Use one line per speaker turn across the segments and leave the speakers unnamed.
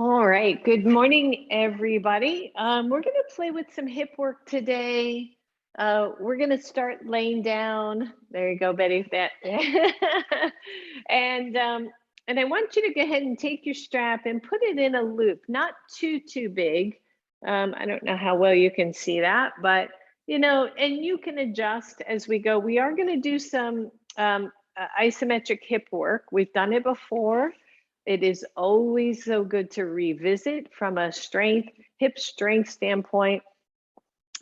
All right, good morning, everybody. We're going to play with some hip work today. We're going to start laying down. There you go, Betty. That and I want you to go ahead and take your strap and put it in a loop, not too big. I don't know how well you can see that, but and you can adjust as we go. We are going to do some isometric hip work. We've done it before. It is always so good to revisit from a hip strength standpoint.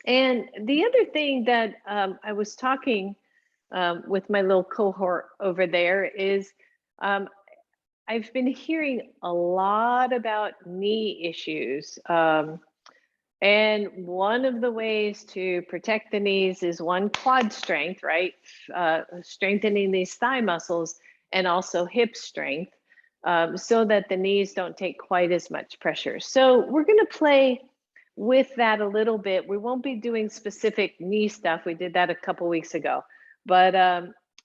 And the other thing that I was talking with my little cohort over there is I've been hearing a lot about knee issues. And one of the ways to protect the knees is one, quad strength, right? Strengthening these thigh muscles, and also hip strength. So that the knees don't take quite as much pressure. So we're going to play with that a little bit. We won't be doing specific knee stuff. We did that a couple weeks ago, but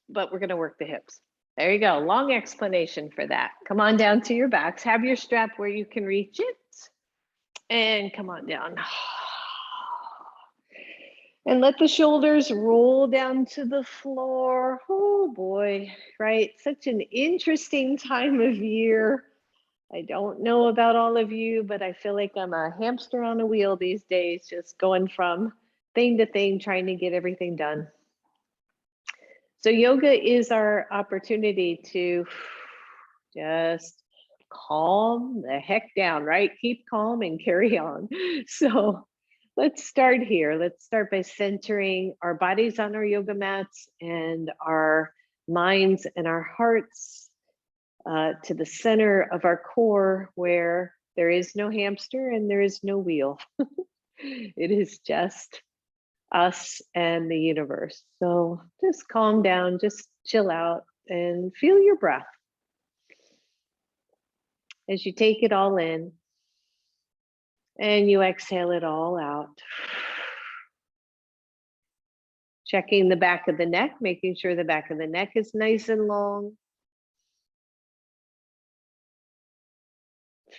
we're going to work the hips. There you go. Long explanation for that. Come on down to your backs. Have your strap where you can reach it, and come on down. And let the shoulders roll down to the floor. Oh boy, right? Such an interesting time of year. I don't know about all of you, but I feel like I'm a hamster on a wheel these days, just going from thing to thing, trying to get everything done. So yoga is our opportunity to just calm the heck down, right? Keep calm and carry on. So let's start here. Let's start by centering our bodies on our yoga mats and our minds and our hearts to the center of our core, where there is no hamster and there is no wheel. It is just us and the universe. So just calm down, just chill out and feel your breath as you take it all in and you exhale it all out. Checking the back of the neck, making sure the back of the neck is nice and long.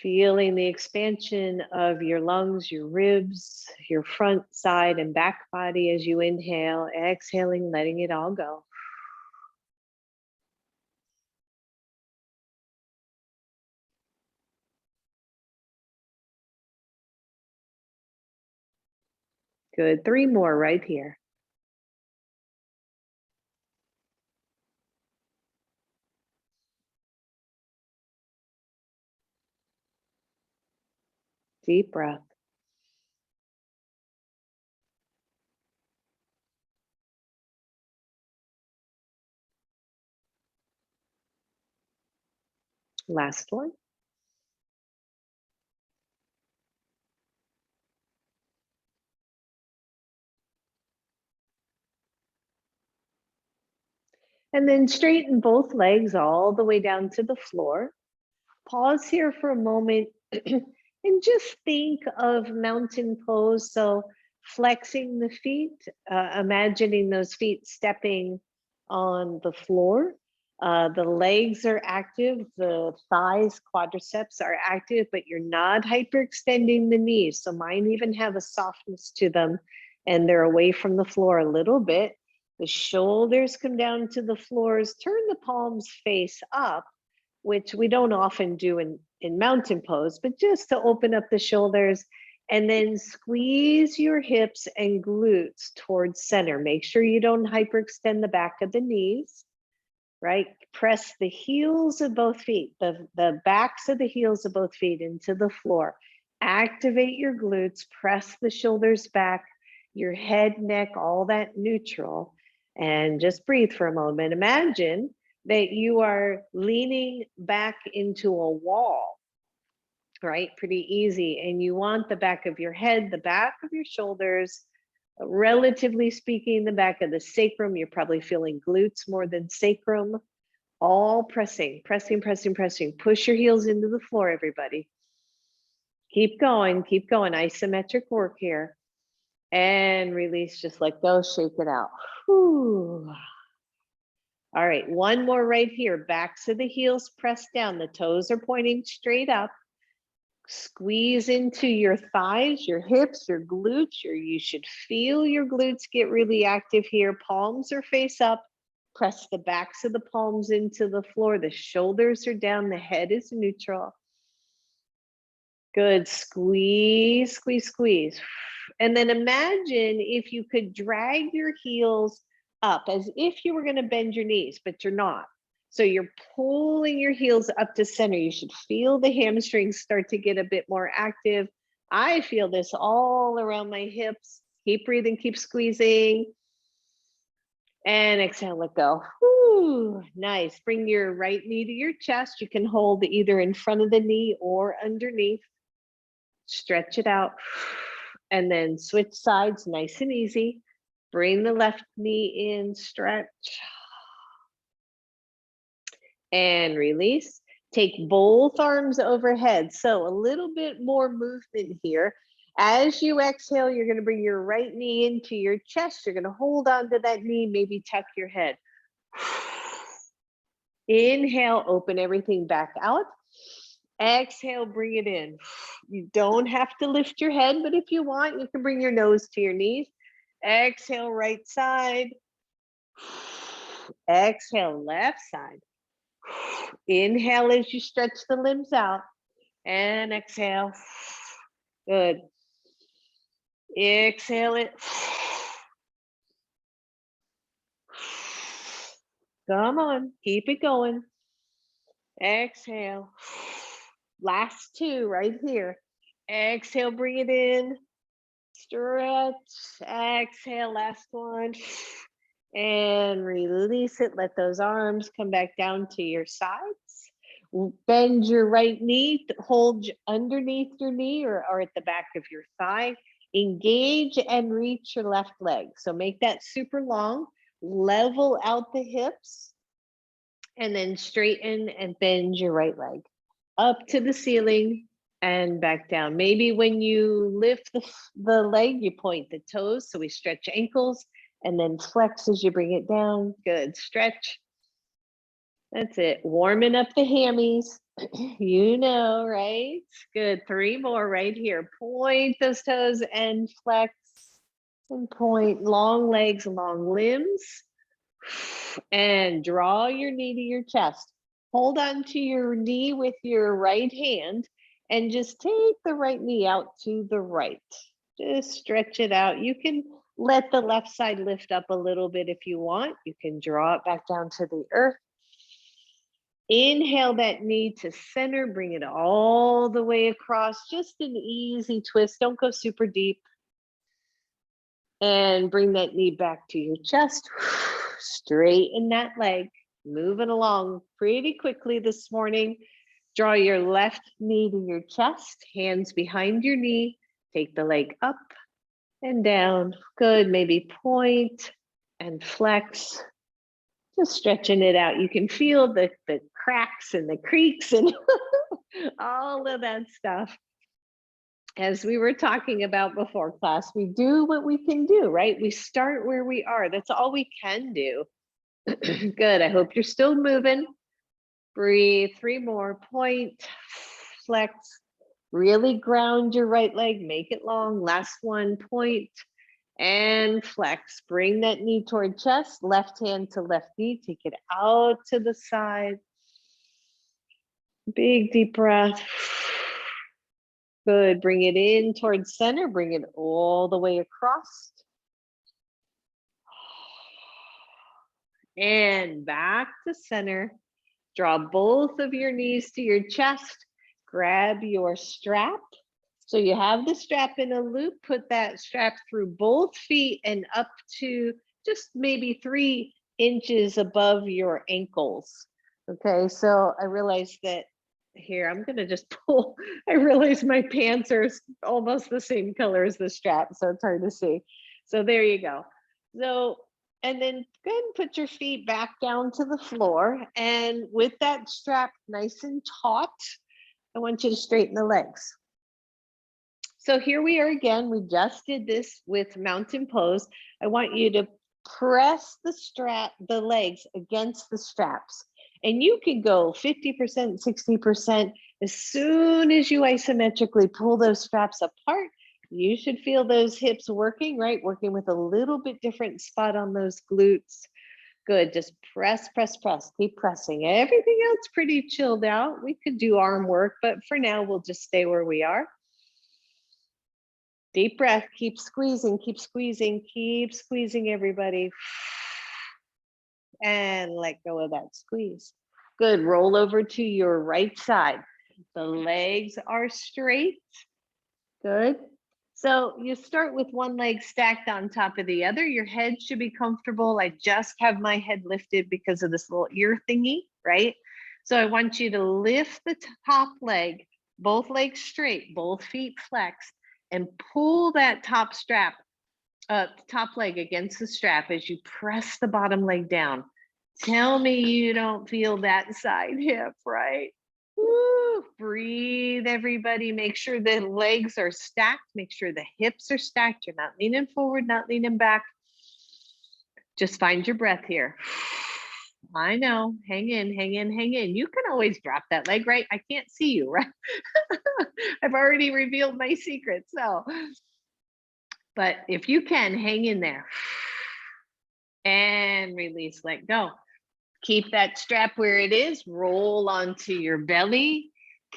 Feeling the expansion of your lungs, your ribs, your front, side, and back body as you inhale, exhaling, letting it all go. Good. 3 more right here. Deep breath. Last one. And then straighten both legs all the way down to the floor. Pause here for a moment and just think of mountain pose. So flexing the feet, imagining those feet stepping on the floor. The legs are active, the thighs, quadriceps are active, but you're not hyperextending the knees. So mine even have a softness to them and they're away from the floor a little bit. The shoulders come down to the floors, turn the palms face up, which we don't often do in mountain pose, but just to open up the shoulders, and then squeeze your hips and glutes towards center. Make sure you don't hyperextend the back of the knees, right? Press the heels of both feet, the backs of the heels of both feet into the floor. Activate your glutes, press the shoulders back, your head, neck, all that neutral, and just breathe for a moment. Imagine that you are leaning back into a wall, right? Pretty easy. And you want the back of your head, the back of your shoulders, relatively speaking, the back of the sacrum. You're probably feeling glutes more than sacrum. All pressing, pressing, pressing, pressing. Push your heels into the floor, everybody. Keep going, keep going. Isometric work here. And release, just let go, shake it out. Whew. All right, one more right here. Backs of the heels pressed down. The toes are pointing straight up. Squeeze into your thighs, your hips, your glutes. You should feel your glutes get really active here. Palms are face up. Press the backs of the palms into the floor. The shoulders are down. The head is neutral. Good. Squeeze, squeeze, squeeze. And then imagine if you could drag your heels up as if you were going to bend your knees, but you're not. So you're pulling your heels up to center. You should feel the hamstrings start to get a bit more active. I feel this all around my hips. Keep breathing, keep squeezing. And exhale, let go. Whew, nice. Bring your right knee to your chest. You can hold either in front of the knee or underneath. Stretch it out. And then switch sides, nice and easy. Bring the left knee in, stretch. And release. Take both arms overhead. So a little bit more movement here. As you exhale, you're going to bring your right knee into your chest. You're going to hold on to that knee, maybe tuck your head. Inhale, open everything back out. Exhale, bring it in. You don't have to lift your head, but if you want, you can bring your nose to your knees. Exhale, right side. Exhale, left side. Inhale as you stretch the limbs out. And exhale. Good. Exhale it. Come on, keep it going. Exhale. Last two right here. Exhale, bring it in. Stretch. Exhale, last one. And release it. Let those arms come back down to your sides. Bend your right knee, hold underneath your knee or at the back of your thigh. Engage and reach your left leg. So make that super long. Level out the hips. And then straighten and bend your right leg up to the ceiling and back down. Maybe when you lift the leg, you point the toes. So we stretch ankles and then flex as you bring it down. Good. Stretch. That's it. Warming up the hammies. You know, right? Good. 3 more right here. Point those toes and flex and point. Long legs, long limbs. And draw your knee to your chest. Hold on to your knee with your right hand and just take the right knee out to the right. Just stretch it out. You can let the left side lift up a little bit if you want. You can draw it back down to the earth. Inhale that knee to center. Bring it all the way across. Just an easy twist. Don't go super deep. And bring that knee back to your chest. Straighten that leg. Moving along pretty quickly this morning. Draw your left knee to your chest, hands behind your knee. Take the leg up and down. Good. Maybe point and flex. Just stretching it out. You can feel the cracks and the creaks and all of that stuff. As we were talking about before class, we do what we can do, right? We start where we are. That's all we can do. Good. I hope you're still moving. Breathe. 3 more. Point, flex, really ground your right leg. Make it long. Last one. Point and flex. Bring that knee toward chest. Left hand to left knee. Take it out to the side. Big deep breath. Good. Bring it in towards center. Bring it all the way across. And back to center. Draw both of your knees to your chest. Grab your strap. So you have the strap in a loop. Put that strap through both feet and up to just maybe 3 inches above your ankles. Okay, so I realized that here, I'm gonna just pull. I realize my pants are almost the same color as the strap, so it's hard to see. So there you go. So, and then go ahead and put your feet back down to the floor. And with that strap nice and taut, I want you to straighten the legs. So here we are again. We just did this with mountain pose. I want you to press the legs against the straps. And you can go 50%, 60%. As soon as you isometrically pull those straps apart, you should feel those hips working, right? Working with a little bit different spot on those glutes. Good, just press, press, press, keep pressing. Everything else pretty chilled out. We could do arm work, but for now, we'll just stay where we are. Deep breath, keep squeezing, keep squeezing, keep squeezing, everybody. And let go of that squeeze. Good, roll over to your right side. The legs are straight. Good. So you start with one leg stacked on top of the other. Your head should be comfortable. I just have my head lifted because of this little ear thingy, right? So I want you to lift the top leg, both legs straight, both feet flexed, and pull that top leg against the strap as you press the bottom leg down. Tell me you don't feel that side hip, right? Woo, breathe, everybody. Make sure the legs are stacked. Make sure the hips are stacked. You're not leaning forward, not leaning back. Just find your breath here. I know. Hang in, hang in, hang in. You can always drop that leg, right? I can't see you, right? I've already revealed my secret. But if you can, hang in there. And release, let go. Keep that strap where it is, roll onto your belly,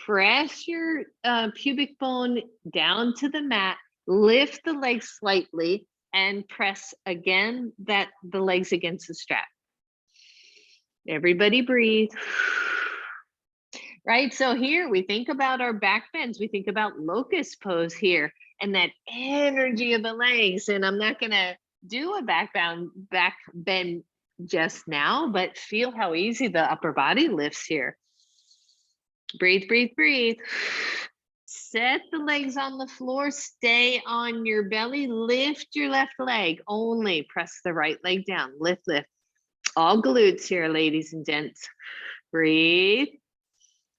press your pubic bone down to the mat, lift the legs slightly, and press again the legs against the strap. Everybody breathe. Right, so here we think about our back bends, we think about locust pose here, and that energy of the legs, and I'm not gonna do a back bend just now, but feel how easy the upper body lifts here. Breathe, breathe, breathe. Set the legs on the floor, stay on your belly, lift your left leg, only press the right leg down, lift, lift. All glutes here, ladies and gents. Breathe.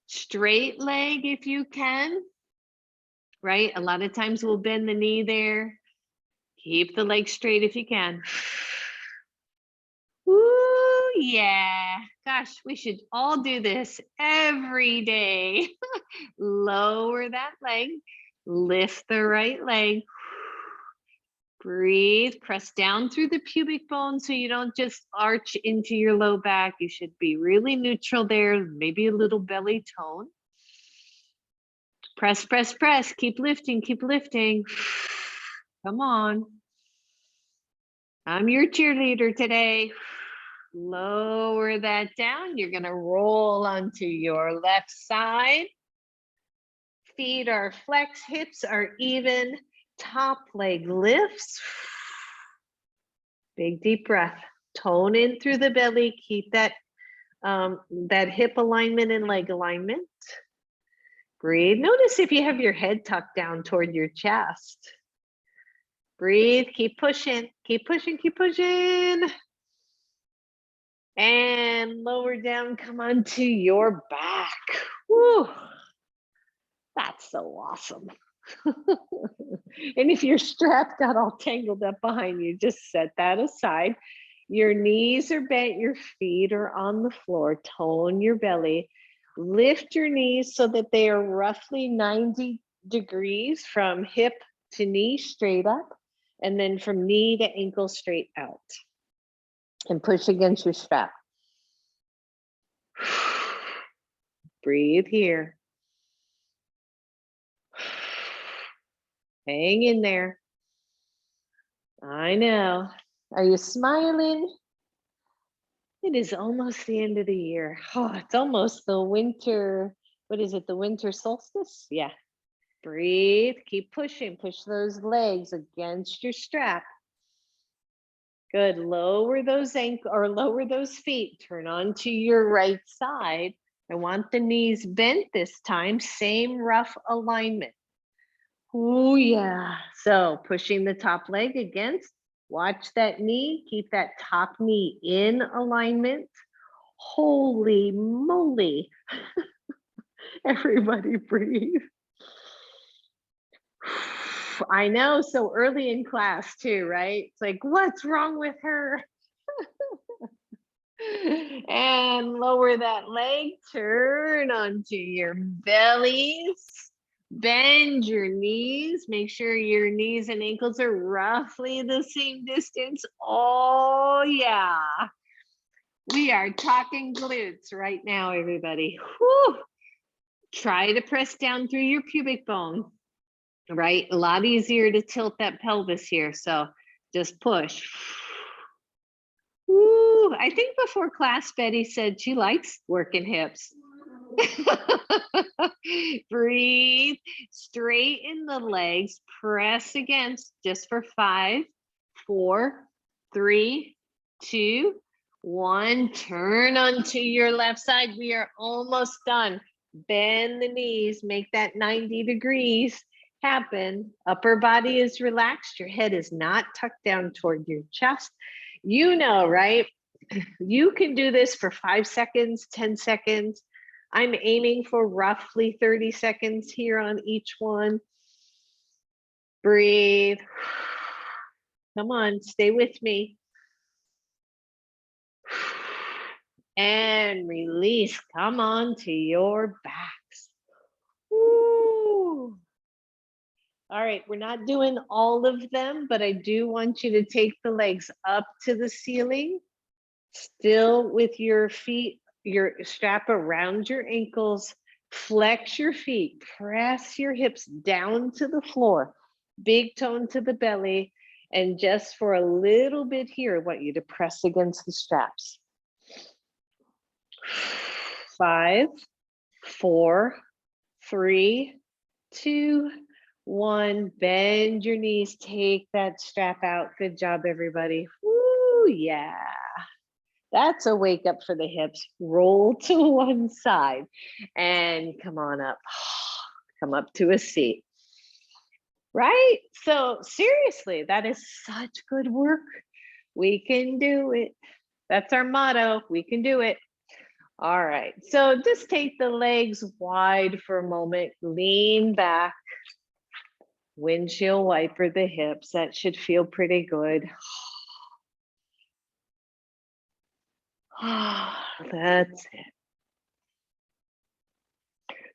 Straight leg if you can, right? A lot of times we'll bend the knee there. Keep the leg straight if you can. Woo, yeah. Gosh, we should all do this every day. Lower that leg, lift the right leg. Breathe, press down through the pubic bone so you don't just arch into your low back. You should be really neutral there, maybe a little belly tone. Press, press, press, keep lifting, keep lifting. Come on. I'm your cheerleader today. Lower that down. You're gonna roll onto your left side. Feet are flexed, hips are even. Top leg lifts. Big deep breath. Tone in through the belly. Keep that hip alignment and leg alignment. Breathe. Notice if you have your head tucked down toward your chest. Breathe. Keep pushing. Keep pushing. Keep pushing. And lower down. Come onto your back. Woo. That's so awesome. And if your strap got all tangled up behind you, just set that aside. Your knees are bent, your feet are on the floor. Tone your belly. Lift your knees so that they are roughly 90 degrees from hip to knee straight up, and then from knee to ankle straight out. And push against your strap. Breathe here. Hang in there. I know. Are you smiling? It is almost the end of the year. Oh, it's almost the winter. What is it? The winter solstice? Yeah. Breathe. Keep pushing. Push those legs against your strap. Good. Lower those lower those feet. Turn onto your right side. I want the knees bent this time. Same rough alignment. Oh yeah. So pushing the top leg against. Watch that knee, keep that top knee in alignment. Holy moly. Everybody breathe. I know, so early in class too, right? It's like, what's wrong with her? And lower that leg, turn onto your bellies. Bend your knees. Make sure your knees and ankles are roughly the same distance. Oh, yeah. We are talking glutes right now, everybody. Whew. Try to press down through your pubic bone, right? A lot easier to tilt that pelvis here. So just push. Woo. I think before class, Betty said she likes working hips. Breathe, straighten the legs, press against just for 5, 4, 3, 2, 1. Turn onto your left side. We are almost done. Bend the knees, make that 90 degrees happen. Upper body is relaxed. Your head is not tucked down toward your chest. You know, right? You can do this for 5 seconds, 10 seconds. I'm aiming for roughly 30 seconds here on each one. Breathe. Come on, stay with me. And release. Come on to your backs. Woo. All right, we're not doing all of them, but I do want you to take the legs up to the ceiling, still with your feet, your strap around your ankles. Flex your feet, press your hips down to the floor, big toe to the belly. And just for a little bit here, I want you to press against the straps. 5, 4, 3, 2, 1. Bend your knees, take that strap out. Good job, everybody. Woo, yeah. That's a wake up for the hips. Roll to one side and come on up. Come up to a seat. Right? So seriously, that is such good work. We can do it. That's our motto. We can do it. All right. So just take the legs wide for a moment. Lean back. Windshield wiper the hips. That should feel pretty good. That's it.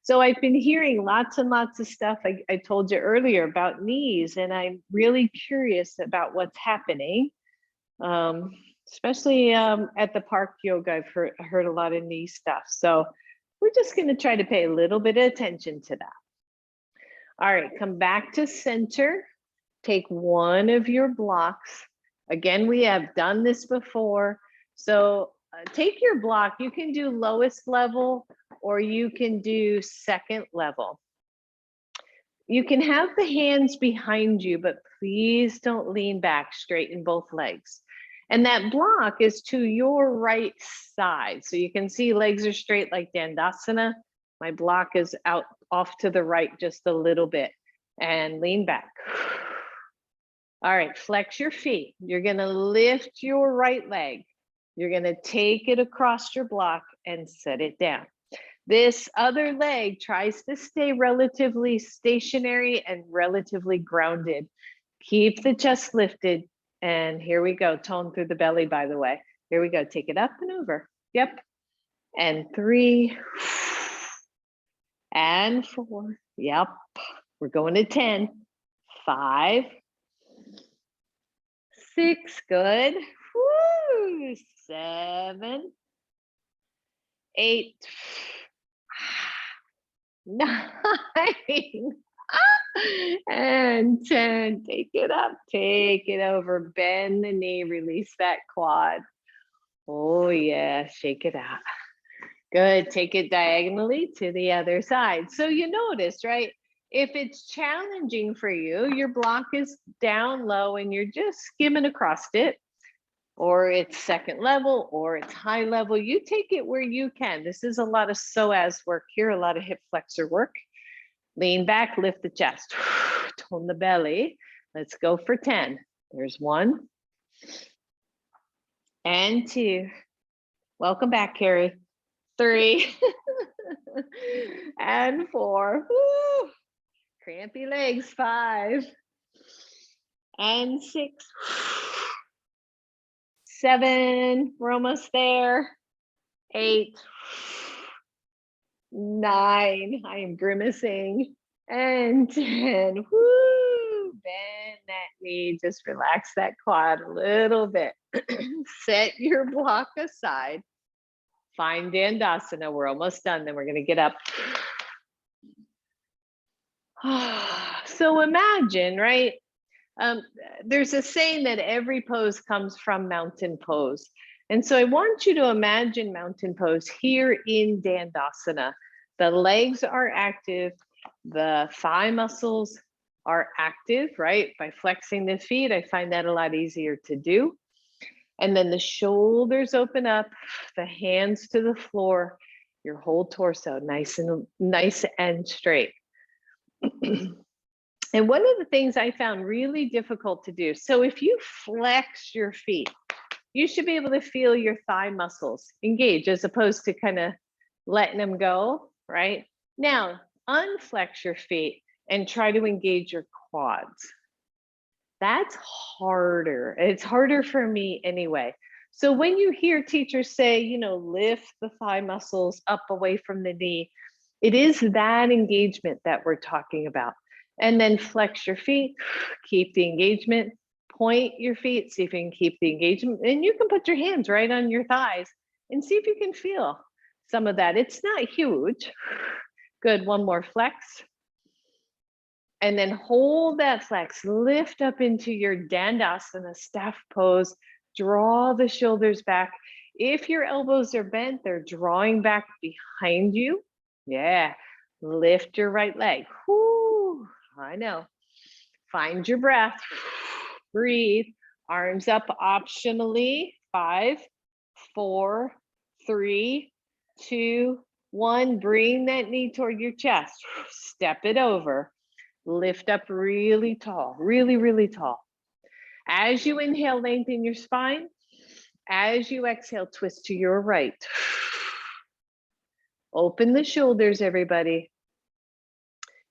So I've been hearing lots and lots of stuff. I told you earlier about knees, and I'm really curious about what's happening. Especially at the park yoga, I've heard a lot of knee stuff. So we're just going to try to pay a little bit of attention to that. All right, come back to center. Take one of your blocks. Again, we have done this before. So take your block. You can do lowest level or you can do second level. You can have the hands behind you, but please don't lean back. Straighten both legs. And that block is to your right side. So you can see legs are straight like Dandasana. My block is out off to the right just a little bit. And lean back. All right, flex your feet. You're gonna lift your right leg. You're gonna take it across your block and set it down. This other leg tries to stay relatively stationary and relatively grounded. Keep the chest lifted. And here we go, tone through the belly, by the way. Here we go, take it up and over. Yep. And 3. And 4. Yep. We're going to 10. 5. 6, good. Woo, 7, 8, 9, and 10. Take it up, take it over, bend the knee, release that quad. Oh yeah, shake it out. Good, take it diagonally to the other side. So you notice, right? If it's challenging for you, your block is down low and you're just skimming across it, or it's second level, or it's high level. You take it where you can. This is a lot of psoas work here, a lot of hip flexor work. Lean back, lift the chest, tone the belly. Let's go for 10. There's 1 and 2. Welcome back, Carrie. 3 and 4. Woo. Crampy legs. 5 and 6, 7, we're almost there. 8, 9, I am grimacing. And 10, woo, bend that knee, just relax that quad a little bit. Set your block aside. Find Dandasana, we're almost done, then we're gonna get up. So imagine, right? There's a saying that every pose comes from mountain pose. And so I want you to imagine mountain pose here in Dandasana. The legs are active, the thigh muscles are active, right? By flexing the feet, I find that a lot easier to do. And then the shoulders open up, the hands to the floor, your whole torso nice and straight. And one of the things I found really difficult to do, so if you flex your feet, you should be able to feel your thigh muscles engage as opposed to kind of letting them go, right? Now, unflex your feet and try to engage your quads. That's harder. It's harder for me anyway. So when you hear teachers say, you know, lift the thigh muscles up away from the knee, it is that engagement that we're talking about. And then flex your feet, keep the engagement, point your feet, see if you can keep the engagement. And you can put your hands right on your thighs and see if you can feel some of that. It's not huge. Good, one more flex. And then hold that flex, lift up into your Dandasana staff pose, draw the shoulders back. If your elbows are bent, they're drawing back behind you. Yeah, lift your right leg. Whoo, I know. Find your breath, breathe, arms up optionally. 5, 4, 3, 2, 1. Bring that knee toward your chest. Step it over. Lift up really tall, really, really tall. As you inhale, lengthen your spine. As you exhale, twist to your right. Open the shoulders, everybody.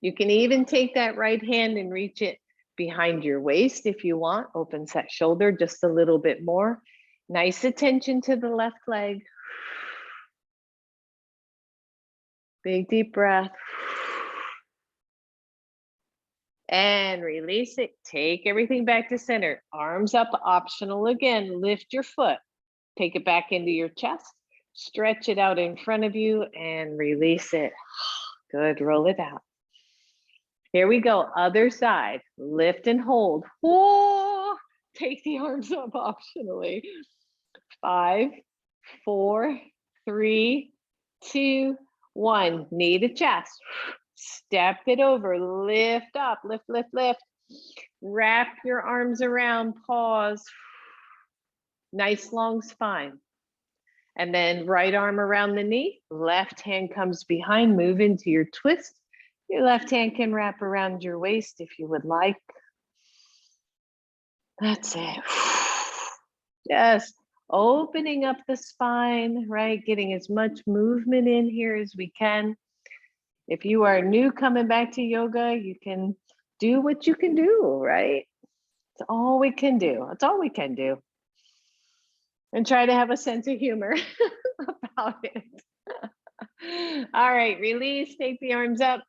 You can even take that right hand and reach it behind your waist if you want. Opens that shoulder just a little bit more. Nice attention to the left leg. Big deep breath. And release it. Take everything back to center. Arms up, optional again. Lift your foot. Take it back into your chest. Stretch it out in front of you and release it. Good, roll it out. Here we go, other side. Lift and hold. Whoa! Take the arms up optionally. 5, 4, 3, 2, 1. Knee to chest. Step it over, lift up, lift, lift, lift. Wrap your arms around, pause. Nice long spine. And then right arm around the knee, left hand comes behind, move into your twist. Your left hand can wrap around your waist if you would like. That's it. Yes, opening up the spine, right? Getting as much movement in here as we can. If you are new coming back to yoga, you can do what you can do, right? It's all we can do. It's all we can do. And try to have a sense of humor about it. All right, release, take the arms up.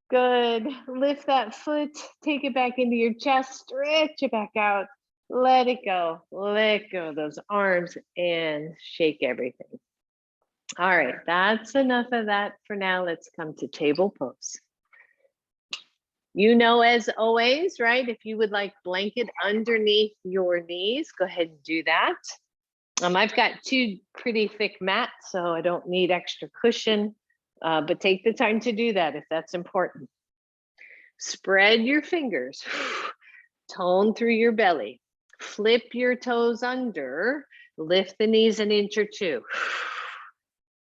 Good, lift that foot, take it back into your chest, stretch it back out, let it go, let go of those arms and shake everything. All right, that's enough of that for now. Let's come to table pose. You know, as always, right? If you would like blanket underneath your knees, go ahead and do that. I've got 2 pretty thick mats, so I don't need extra cushion, but take the time to do that if that's important. Spread your fingers, tone through your belly, flip your toes under, lift the knees an inch or 2.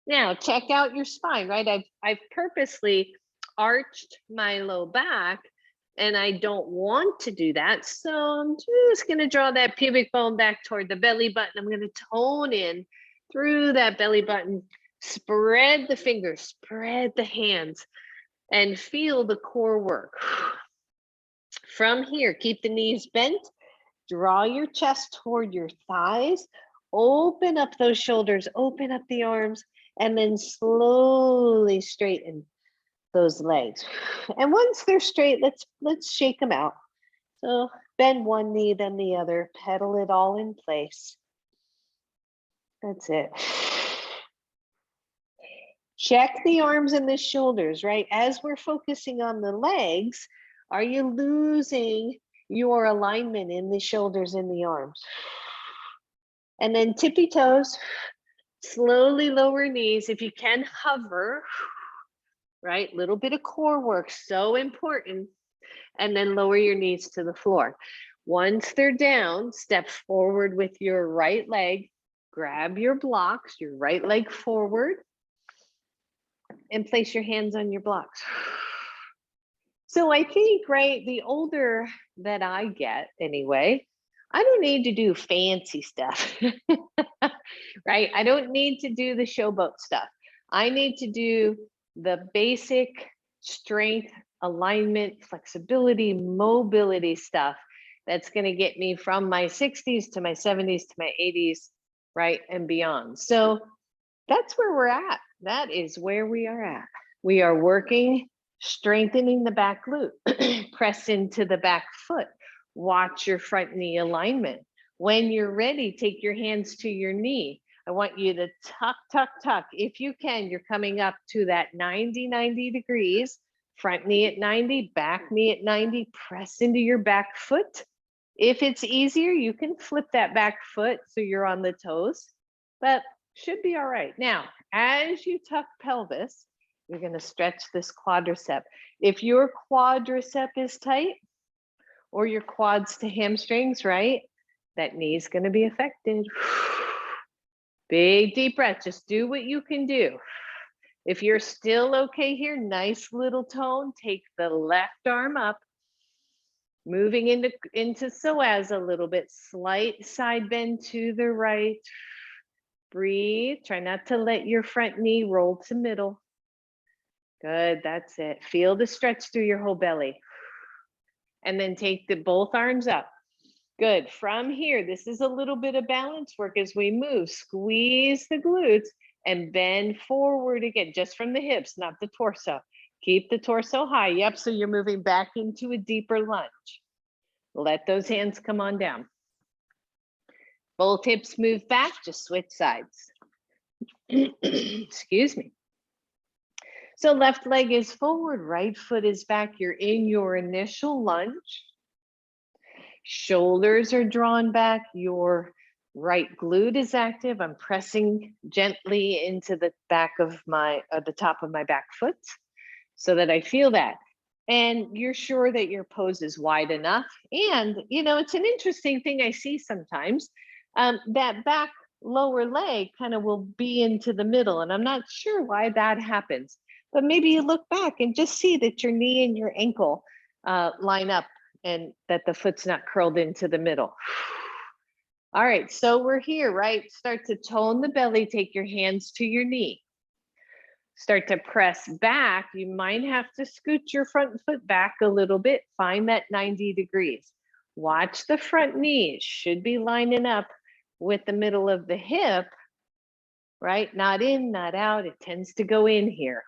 Now check out your spine, right? I've purposely arched my low back and I don't want to do that. So I'm just gonna draw that pubic bone back toward the belly button. I'm gonna tone in through that belly button, spread the fingers, spread the hands, and feel the core work. From here, keep the knees bent, Draw your chest toward your thighs. Open up those shoulders, open up the arms, and then slowly straighten those legs. And once they're straight, let's shake them out. So bend one knee, then the other, pedal it all in place. That's it. Check the arms and the shoulders, right? As we're focusing on the legs, are you losing your alignment in the shoulders and the arms? And then tippy toes, slowly lower knees. If you can hover, right? Little bit of core work, so important. And then lower your knees to the floor. Once they're down, step forward with your right leg, grab your blocks, your right leg forward, and place your hands on your blocks. So I think, right, the older that I get anyway, I don't need to do fancy stuff, right? I don't need to do the showboat stuff. I need to do the basic strength, alignment, flexibility, mobility stuff that's going to get me from my 60s to my 70s to my 80s, right, and beyond. So that's where we're at. That is where we are at. We are working, strengthening the back glute, press into the back foot, watch your front knee alignment. When you're ready, take your hands to your knee. I want you to tuck, tuck, tuck. If you can, you're coming up to that 90 degrees, front knee at 90, back knee at 90, press into your back foot. If it's easier, you can flip that back foot so you're on the toes, but should be all right. Now, as you tuck pelvis, you're going to stretch this quadricep. If your quadricep is tight or your quads to hamstrings, right, that knee is going to be affected. Big deep breath. Just do what you can do. If you're still okay here, nice little tone. Take the left arm up, moving into psoas a little bit. Slight side bend to the right. Breathe. Try not to let your front knee roll to middle. Good, that's it. Feel the stretch through your whole belly. And then take both arms up. Good. From here, this is a little bit of balance work as we move. Squeeze the glutes and bend forward again, just from the hips, not the torso. Keep the torso high. Yep, so you're moving back into a deeper lunge. Let those hands come on down. Both hips move back, just switch sides. Excuse me. So left leg is forward, right foot is back. You're in your initial lunge. Shoulders are drawn back. Your right glute is active. I'm pressing gently into the back of the top of my back foot so that I feel that. And you're sure that your pose is wide enough. And, you know, it's an interesting thing I see sometimes. That back lower leg kind of will be into the middle. And I'm not sure why that happens. But maybe you look back and just see that your knee and your ankle line up and that the foot's not curled into the middle. All right, so we're here, right? Start to tone the belly, take your hands to your knee. Start to press back. You might have to scoot your front foot back a little bit. Find that 90 degrees. Watch the front knee. It should be lining up with the middle of the hip, right? Not in, not out. It tends to go in here.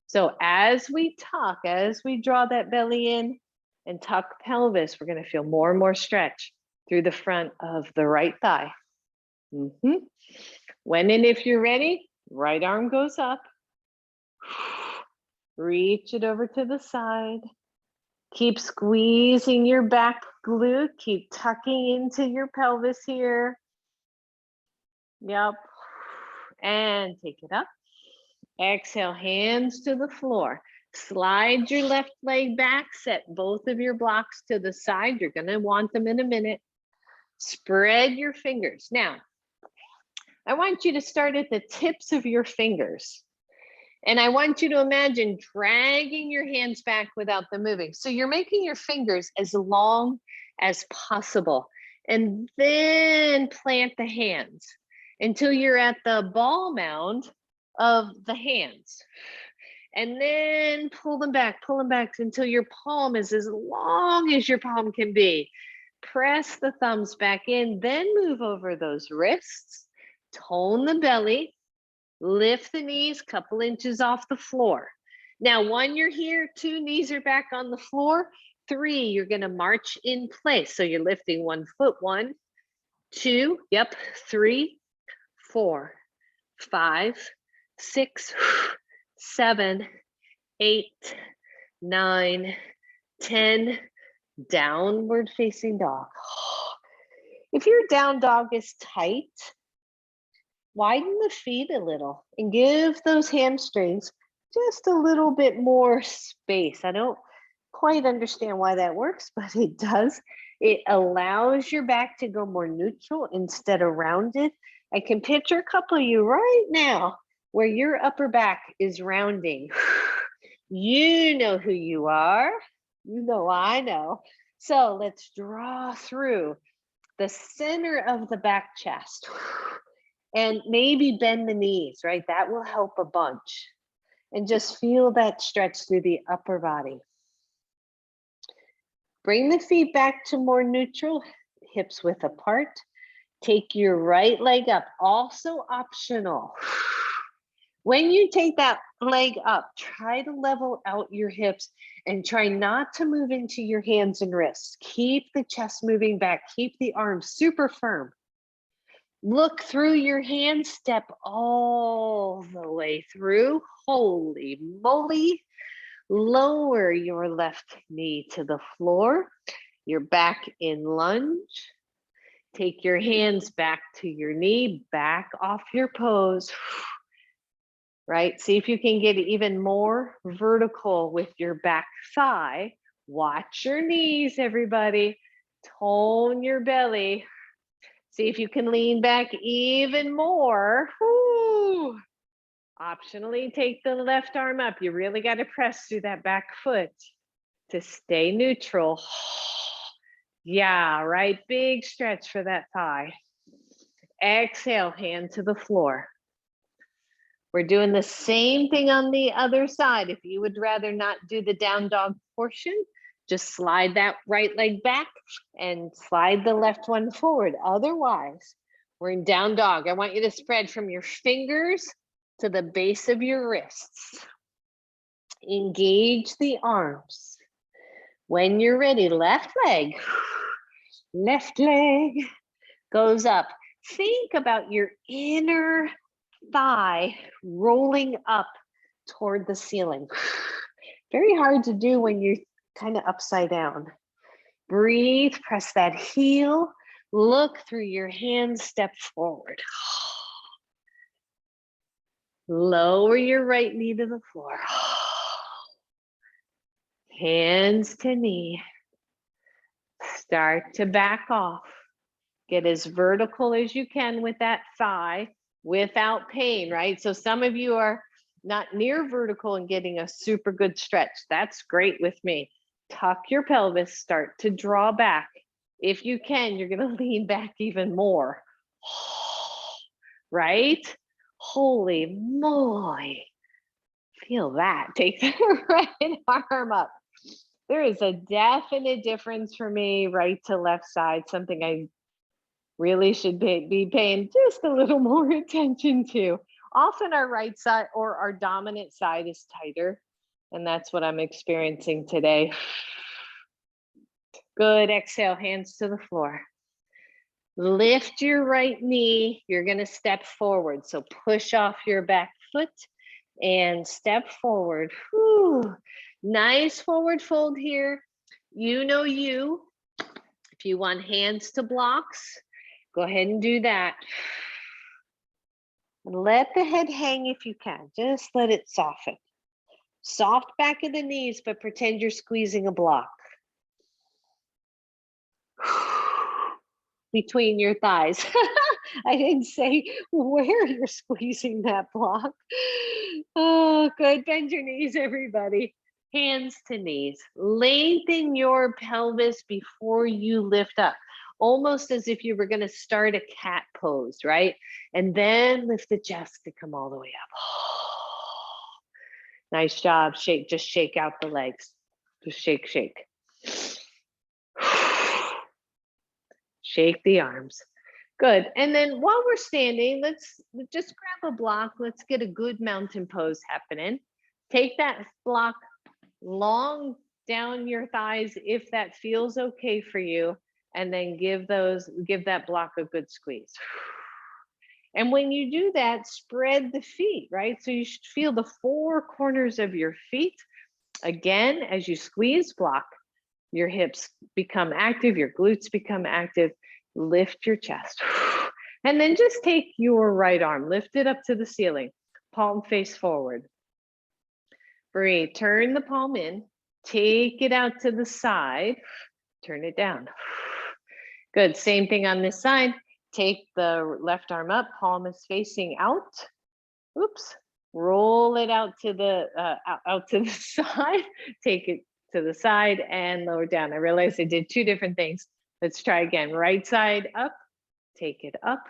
So as we tuck, as we draw that belly in and tuck pelvis, we're going to feel more and more stretch through the front of the right thigh. When and if you're ready, right arm goes up. Reach it over to the side. Keep squeezing your back glute. Keep tucking into your pelvis here. Yep. And take it up. Exhale, hands to the floor. Slide your left leg back. Set both of your blocks to the side. You're going to want them in a minute. Spread your fingers. Now, I want you to start at the tips of your fingers. And I want you to imagine dragging your hands back without them moving. So you're making your fingers as long as possible. And then plant the hands until you're at the ball mound of the hands. And then pull them back until your palm is as long as your palm can be. Press the thumbs back in, then move over those wrists. Tone the belly. Lift the knees, couple inches off the floor. Now, 1, you're here, 2, knees are back on the floor. 3, you're gonna march in place. So you're lifting 1 foot, 1, 2, yep, 3, 4, 5, 6, 7, 8, 9, 10, downward facing dog. If your down dog is tight, widen the feet a little and give those hamstrings just a little bit more space. I don't quite understand why that works, but it does. It allows your back to go more neutral instead of rounded. I can picture a couple of you right now where your upper back is rounding. You know who you are. You know I know. So let's draw through the center of the back chest. And maybe bend the knees, right? That will help a bunch. And just feel that stretch through the upper body. Bring the feet back to more neutral, hips width apart. Take your right leg up, also optional. When you take that leg up, try to level out your hips and try not to move into your hands and wrists. Keep the chest moving back, keep the arms super firm. Look through your hands, step all the way through. Holy moly. Lower your left knee to the floor. You're back in lunge. Take your hands back to your knee, back off your pose. Right? See if you can get even more vertical with your back thigh. Watch your knees, everybody. Tone your belly. See if you can lean back even more. Woo. Optionally, take the left arm up. You really got to press through that back foot to stay neutral. Yeah, right. Big stretch for that thigh. Exhale, hand to the floor. We're doing the same thing on the other side. If you would rather not do the down dog portion, just slide that right leg back and slide the left one forward. Otherwise, we're in down dog. I want you to spread from your fingers to the base of your wrists. Engage the arms. When you're ready, left leg goes up. Think about your inner thigh rolling up toward the ceiling. Very hard to do when you're kind of upside down. Breathe, press that heel, look through your hands, step forward. Lower your right knee to the floor. Hands to knee. Start to back off. Get as vertical as you can with that thigh without pain, right? So some of you are not near vertical and getting a super good stretch. That's great with me. Tuck your pelvis, start to draw back. If you can, you're gonna lean back even more, right? Holy moly. Feel that, take the right arm up. There is a definite difference for me, right to left side, something I really should be paying just a little more attention to. Often our right side or our dominant side is tighter, and that's what I'm experiencing today. Good, exhale, hands to the floor. Lift your right knee, you're gonna step forward. So push off your back foot and step forward. Whew. Nice forward fold here. You know you. If you want hands to blocks, go ahead and do that. Let the head hang if you can. Just let it soften. Soft back of the knees, but pretend you're squeezing a block. Between your thighs. I didn't say where you're squeezing that block. Oh, good. Bend your knees, everybody. Hands to knees. Lengthen your pelvis before you lift up. Almost as if you were going to start a cat pose, right? And then lift the chest to come all the way up. Nice job. Shake, just shake out the legs. Just shake, shake. Shake the arms. Good. And then while we're standing, let's just grab a block. Let's get a good mountain pose happening. Take that block long down your thighs if that feels okay for you. And then give that block a good squeeze. And when you do that, spread the feet, right? So you should feel the four corners of your feet. Again, as you squeeze block, your hips become active, your glutes become active. Lift your chest. And then just take your right arm, lift it up to the ceiling, palm face forward. Breathe, turn the palm in, take it out to the side, turn it down. Good, same thing on this side. Take the left arm up, palm is facing out. Oops, roll it out to the side. Take it to the side and lower down. I realized I did two different things. Let's try again. Right side up, take it up.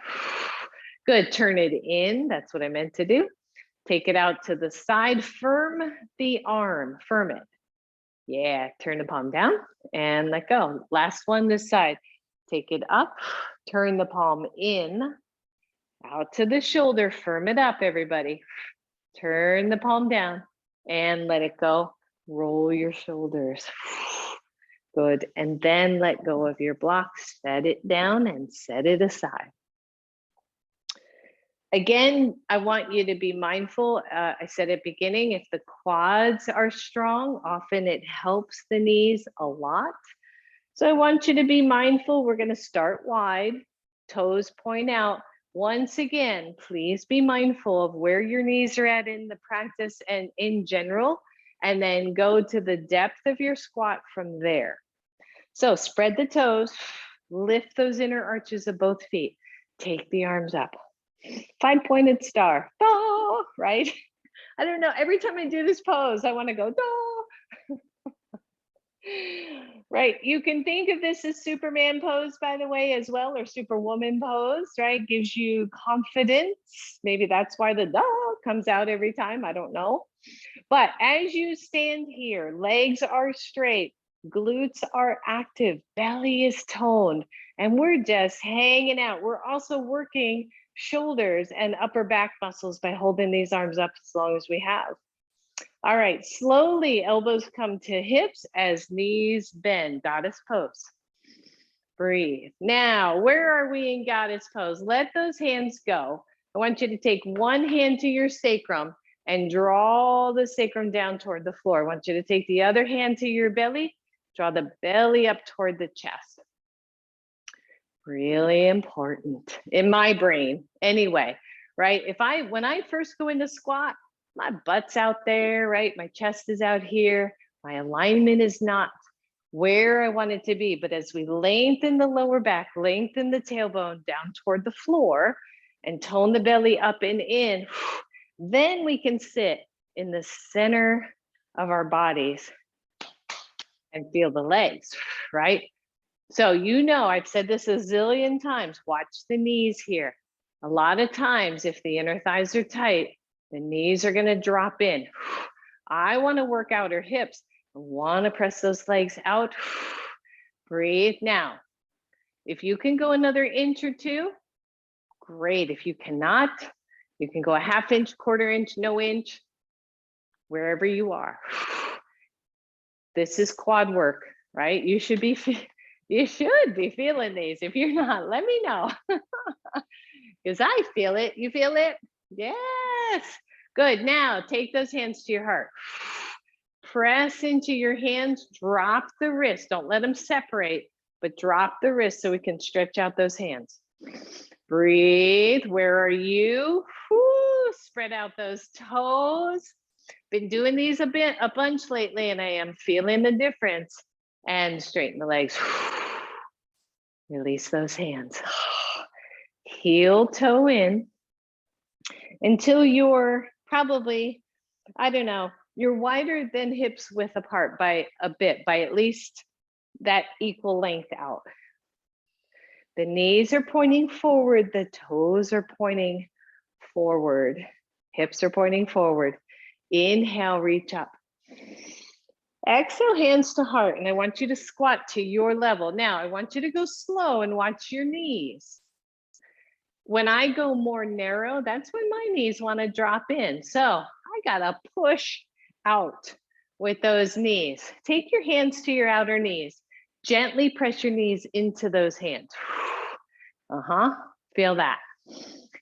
Good, turn it in. That's what I meant to do. Take it out to the side, firm the arm, firm it. Yeah, turn the palm down and let go. Last one, this side. Take it up, turn the palm in, out to the shoulder, firm it up, everybody. Turn the palm down and let it go. Roll your shoulders. Good, and then let go of your block, set it down and set it aside. Again, I want you to be mindful. I said at the beginning, if the quads are strong, often it helps the knees a lot. So I want you to be mindful. We're going to start wide, toes point out. Once again, please be mindful of where your knees are at in the practice and in general, and then go to the depth of your squat from there. So spread the toes, lift those inner arches of both feet, take the arms up. 5-pointed star, oh, right? I don't know, every time I do this pose, I want to go, oh. Right, you can think of this as Superman pose, by the way, as well, or Superwoman pose, right? Gives you confidence. Maybe that's why the comes out every time, I don't know. But as you stand here, legs are straight, glutes are active, belly is toned, and we're just hanging out. We're also working shoulders and upper back muscles by holding these arms up as long as we have. All right, slowly elbows come to hips as knees bend, goddess pose. Breathe. Now, where are we in goddess pose? Let those hands go. I want you to take one hand to your sacrum and draw the sacrum down toward the floor. I want you to take the other hand to your belly, draw the belly up toward the chest. Really important in my brain anyway, right? When I first go into squat, my butt's out there, right? My chest is out here. My alignment is not where I want it to be. But as we lengthen the lower back, lengthen the tailbone down toward the floor and tone the belly up and in, then we can sit in the center of our bodies and feel the legs, right? So, I've said this a zillion times, watch the knees here. A lot of times, if the inner thighs are tight, the knees are going to drop in. I want to work out her hips. I want to press those legs out. Breathe. Now, if you can go another inch or two, great. If you cannot, you can go a ½ inch, quarter inch, no inch, wherever you are. This is quad work, right? You should be feeling these. If you're not, let me know. Because I feel it. You feel it? Yes. Good. Now take those hands to your heart. Press into your hands, drop the wrist. Don't let them separate, but drop the wrist so we can stretch out those hands. Breathe. Where are you? Whew. Spread out those toes. Been doing these a bunch lately, and I am feeling the difference. And straighten the legs. Release those hands. Heel toe in until you're probably, I don't know, you're wider than hips width apart by a bit, by at least that equal length out. The knees are pointing forward, the toes are pointing forward, hips are pointing forward. Inhale, reach up. Exhale, hands to heart. And I want you to squat to your level. Now, I want you to go slow and watch your knees. When I go more narrow, that's when my knees want to drop in. So I got to push out with those knees. Take your hands to your outer knees. Gently press your knees into those hands. Feel that.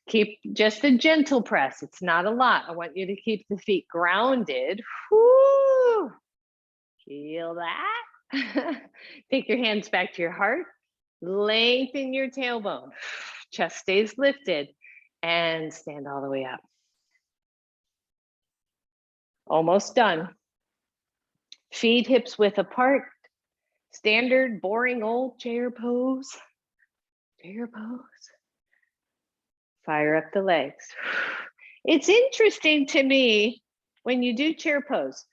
Keep just a gentle press. It's not a lot. I want you to keep the feet grounded. Whoo. Feel that? Take your hands back to your heart. Lengthen your tailbone. Chest stays lifted and stand all the way up. Almost done. Feet hips width apart. Standard, boring old chair pose. Chair pose. Fire up the legs. It's interesting to me when you do chair pose.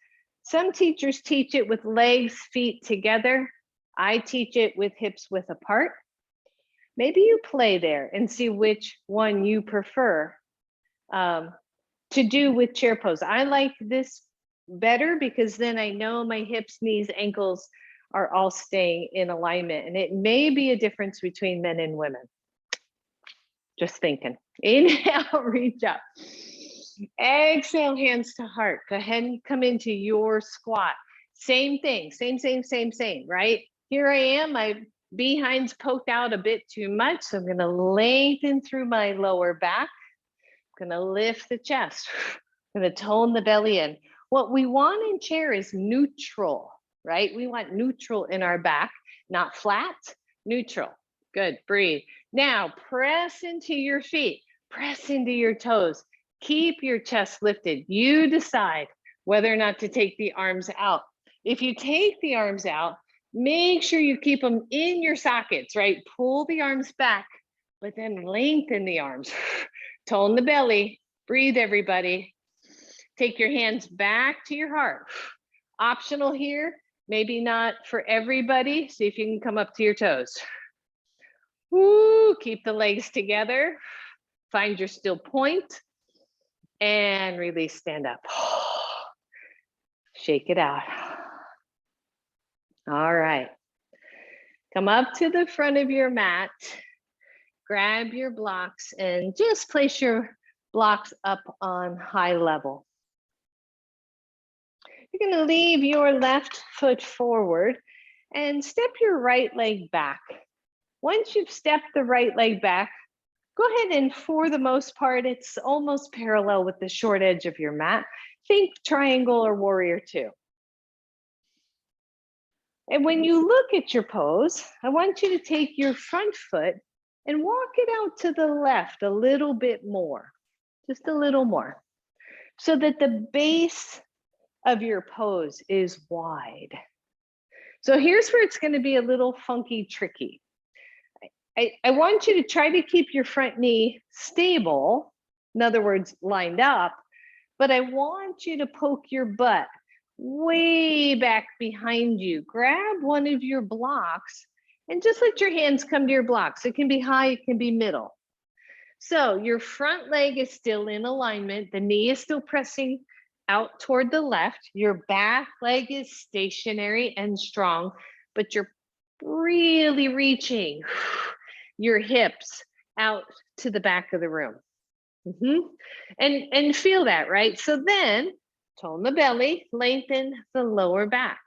Some teachers teach it with legs, feet together. I teach it with hips width apart. Maybe you play there and see which one you prefer to do with chair pose. I like this better because then I know my hips, knees, ankles are all staying in alignment. And it may be a difference between men and women. Just thinking. Inhale, reach up. Exhale, hands to heart. Go ahead and come into your squat. Same thing, same, right? Here I am, my behind's poked out a bit too much, so I'm gonna lengthen through my lower back. I'm gonna lift the chest. I'm gonna tone the belly in. What we want in chair is neutral, right? We want neutral in our back, not flat, neutral. Good, breathe. Now, press into your feet, press into your toes. Keep your chest lifted. You decide whether or not to take the arms out. If you take the arms out, make sure you keep them in your sockets, right? Pull the arms back, but then lengthen the arms. Tone the belly. Breathe, everybody. Take your hands back to your heart. Optional here, maybe not for everybody. See if you can come up to your toes. Woo, keep the legs together. Find your still point and release, stand up. Shake it out. All right. Come up to the front of your mat. Grab your blocks and just place your blocks up on high level. You're going to leave your left foot forward and step your right leg back. Once you've stepped the right leg back, go ahead and for the most part, it's almost parallel with the short edge of your mat. Think triangle or warrior two. And when you look at your pose, I want you to take your front foot and walk it out to the left a little bit more, just a little more, so that the base of your pose is wide. So here's where it's going to be a little funky, tricky. I want you to try to keep your front knee stable, in other words, lined up, but I want you to poke your butt way back behind you. Grab one of your blocks and just let your hands come to your blocks. It can be high, it can be middle. So your front leg is still in alignment. The knee is still pressing out toward the left. Your back leg is stationary and strong, but you're really reaching your hips out to the back of the room. And feel that, right? So then tone the belly, lengthen the lower back.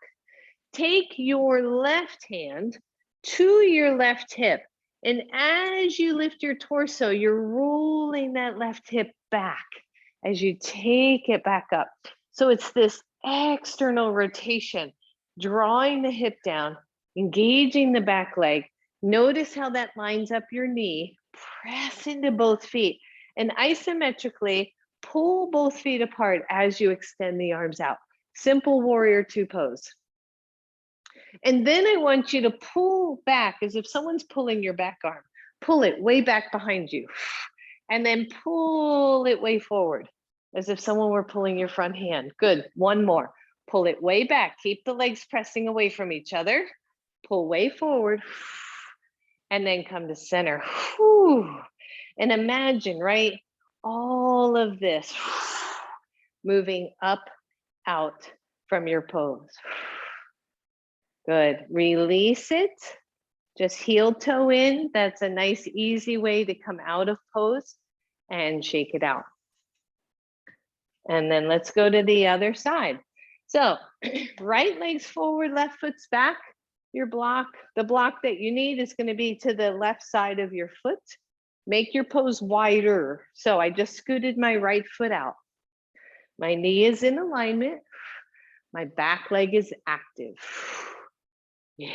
Take your left hand to your left hip. And as you lift your torso, you're rolling that left hip back as you take it back up. So it's this external rotation, drawing the hip down, engaging the back leg. Notice how that lines up your knee. Press into both feet and isometrically pull both feet apart as you extend the arms out. Simple warrior two pose. And then I want you to pull back as if someone's pulling your back arm. Pull it way back behind you. And then pull it way forward as if someone were pulling your front hand. Good. One more. Pull it way back. Keep the legs pressing away from each other. Pull way forward. And then come to center. And imagine, right? All of this moving up, out, from your pose. Good. Release it. Just heel toe in. That's a nice, easy way to come out of pose and shake it out. And then let's go to the other side. So right leg's forward, left foot's back. Your block, the block that you need is going to be to the left side of your foot. Make your pose wider. So I just scooted my right foot out. My knee is in alignment. My back leg is active. Yeah.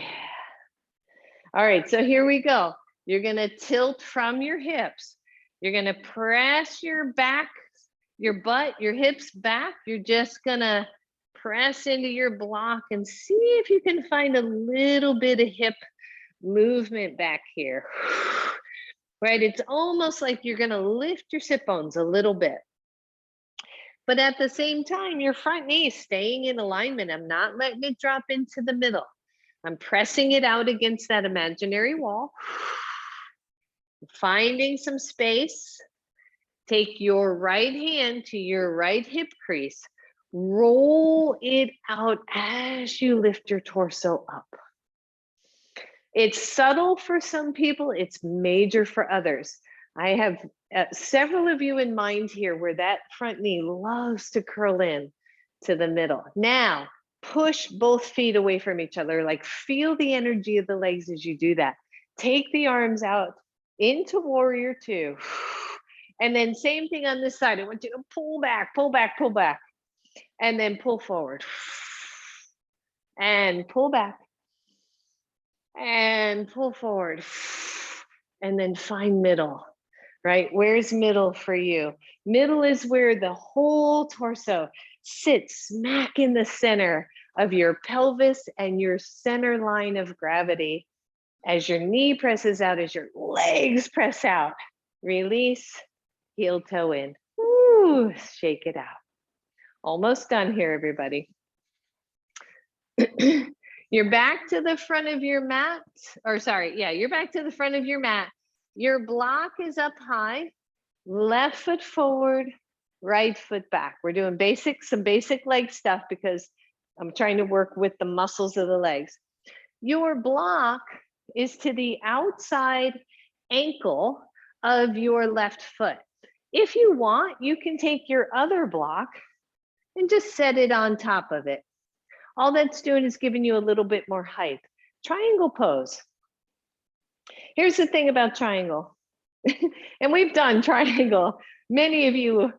All right, so here we go. You're going to tilt from your hips. You're going to press your back, your butt, your hips back. You're just going to press into your block and see if you can find a little bit of hip movement back here. Right? It's almost like you're going to lift your sit bones a little bit. But at the same time, your front knee is staying in alignment. I'm not letting it drop into the middle. I'm pressing it out against that imaginary wall. Finding some space. Take your right hand to your right hip crease. Roll it out as you lift your torso up. It's subtle for some people. It's major for others. I have several of you in mind here where that front knee loves to curl in to the middle. Now, push both feet away from each other. Like feel the energy of the legs as you do that. Take the arms out into warrior two. And then same thing on this side. I want you to pull back, pull back, pull back. And then pull forward. And pull back. And pull forward. And then find middle. Right? Where's middle for you? Middle is where the whole torso sits smack in the center of your pelvis and your center line of gravity. As your knee presses out, as your legs press out, release, heel toe in. Ooh, shake it out. Almost done here, everybody. You're back to the front of your mat, or sorry, yeah, you're back to the front of your mat. Your block is up high, left foot forward, right foot back. We're doing some basic leg stuff because I'm trying to work with the muscles of the legs. Your block is to the outside ankle of your left foot. If you want, you can take your other block and just set it on top of it. All that's doing is giving you a little bit more height. Triangle pose. Here's the thing about triangle. And we've done triangle. Many of you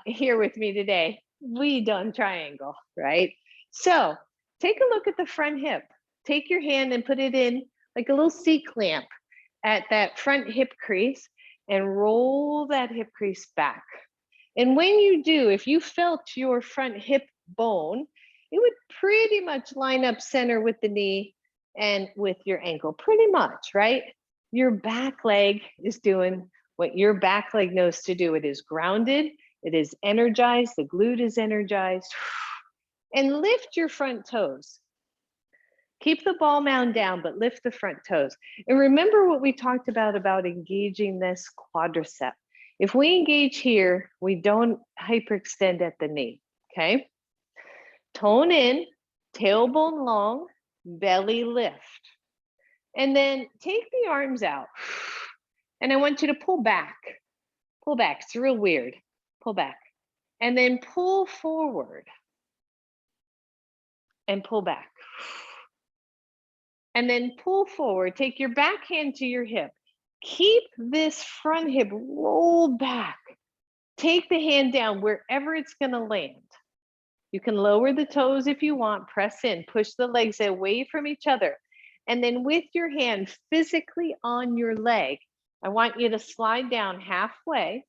here with me today, we done triangle, right? So take a look at the front hip. Take your hand and put it in like a little C-clamp at that front hip crease and roll that hip crease back. And when you do, if you felt your front hip bone, it would pretty much line up center with the knee and with your ankle, pretty much, right? Your back leg is doing what your back leg knows to do. It is grounded, it is energized, the glute is energized. And lift your front toes. Keep the ball mound down, but lift the front toes. And remember what we talked about engaging this quadricep. If we engage here, we don't hyperextend at the knee, okay? Tone in, tailbone long, belly lift. And then take the arms out. And I want you to pull back. Pull back, it's real weird. Pull back. And then pull forward. And pull back. And then pull forward. Take your back hand to your hip. Keep this front hip rolled back. Take the hand down wherever it's going to land. You can lower the toes if you want, press in, push the legs away from each other. And then with your hand physically on your leg, I want you to slide down halfway,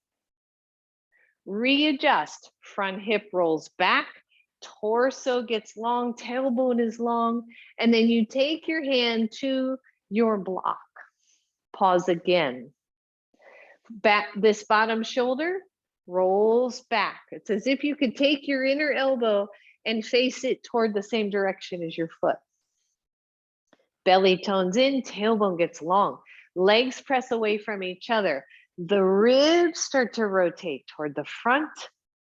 readjust, front hip rolls back, torso gets long, tailbone is long, and then you take your hand to your block. Pause again. Back, this bottom shoulder rolls back. It's as if you could take your inner elbow and face it toward the same direction as your foot. Belly tones in, tailbone gets long. Legs press away from each other. The ribs start to rotate toward the front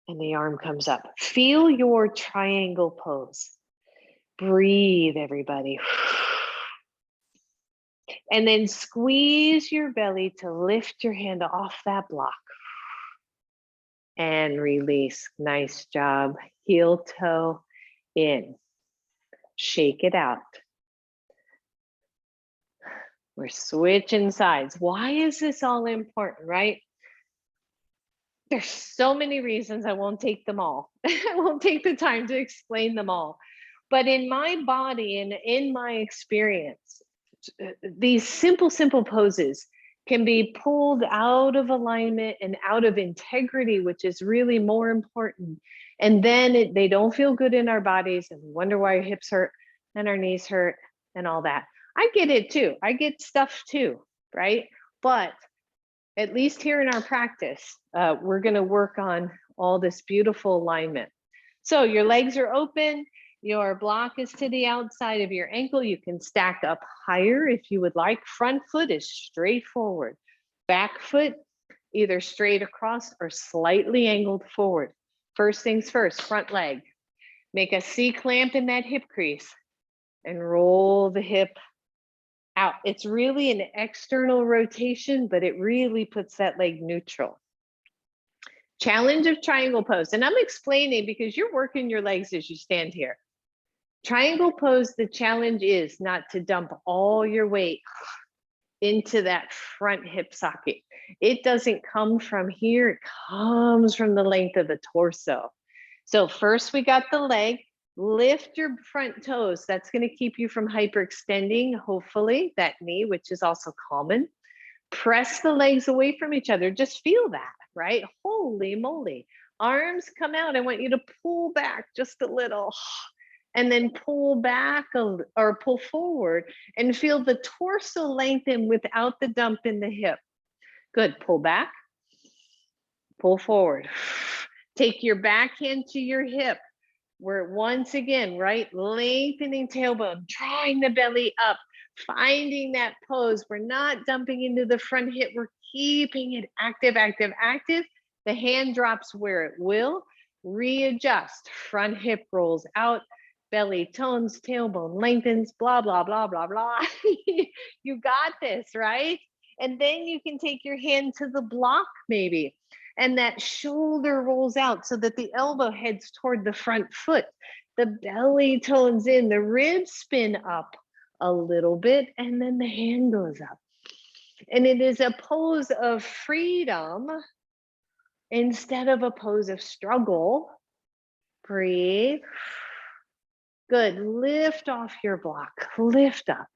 and the arm comes up. Feel your triangle pose. Breathe, everybody. And then squeeze your belly to lift your hand off that block. And release. Nice job. Heel toe in. Shake it out. We're switching sides. Why is this all important, right? There's so many reasons. I won't take them all. I won't take the time to explain them all. But in my body and in my experience, these simple poses can be pulled out of alignment and out of integrity, which is really more important. And then they don't feel good in our bodies and we wonder why our hips hurt and our knees hurt and all that. I get it too. I get stuff too, right? But at least here in our practice, we're going to work on all this beautiful alignment. So your legs are open. Your block is to the outside of your ankle. You can stack up higher if you would like. Front foot is straight forward. Back foot, either straight across or slightly angled forward. First things first, front leg. Make a C clamp in that hip crease and roll the hip out. It's really an external rotation, but it really puts that leg neutral. Challenge of triangle pose. And I'm explaining because you're working your legs as you stand here. Triangle pose, the challenge is not to dump all your weight into that front hip socket. It doesn't come from here, it comes from the length of the torso. So first we got the leg, lift your front toes. That's going to keep you from hyperextending, hopefully, that knee, which is also common. Press the legs away from each other. Just feel that, right? Holy moly. Arms come out. I want you to pull back just a little. And then pull back or pull forward and feel the torso lengthen without the dump in the hip. Good, pull back, pull forward. Take your back hand to your hip. We're once again, right? Lengthening tailbone, drawing the belly up, finding that pose. We're not dumping into the front hip. We're keeping it active, active, active. The hand drops where it will. Readjust, front hip rolls out. Belly tones, tailbone lengthens, blah, blah, blah, blah, blah. You got this, right? And then you can take your hand to the block maybe, and that shoulder rolls out so that the elbow heads toward the front foot. The belly tones in, the ribs spin up a little bit, and then the hand goes up. And it is a pose of freedom instead of a pose of struggle. Breathe. Good, lift off your block, lift up.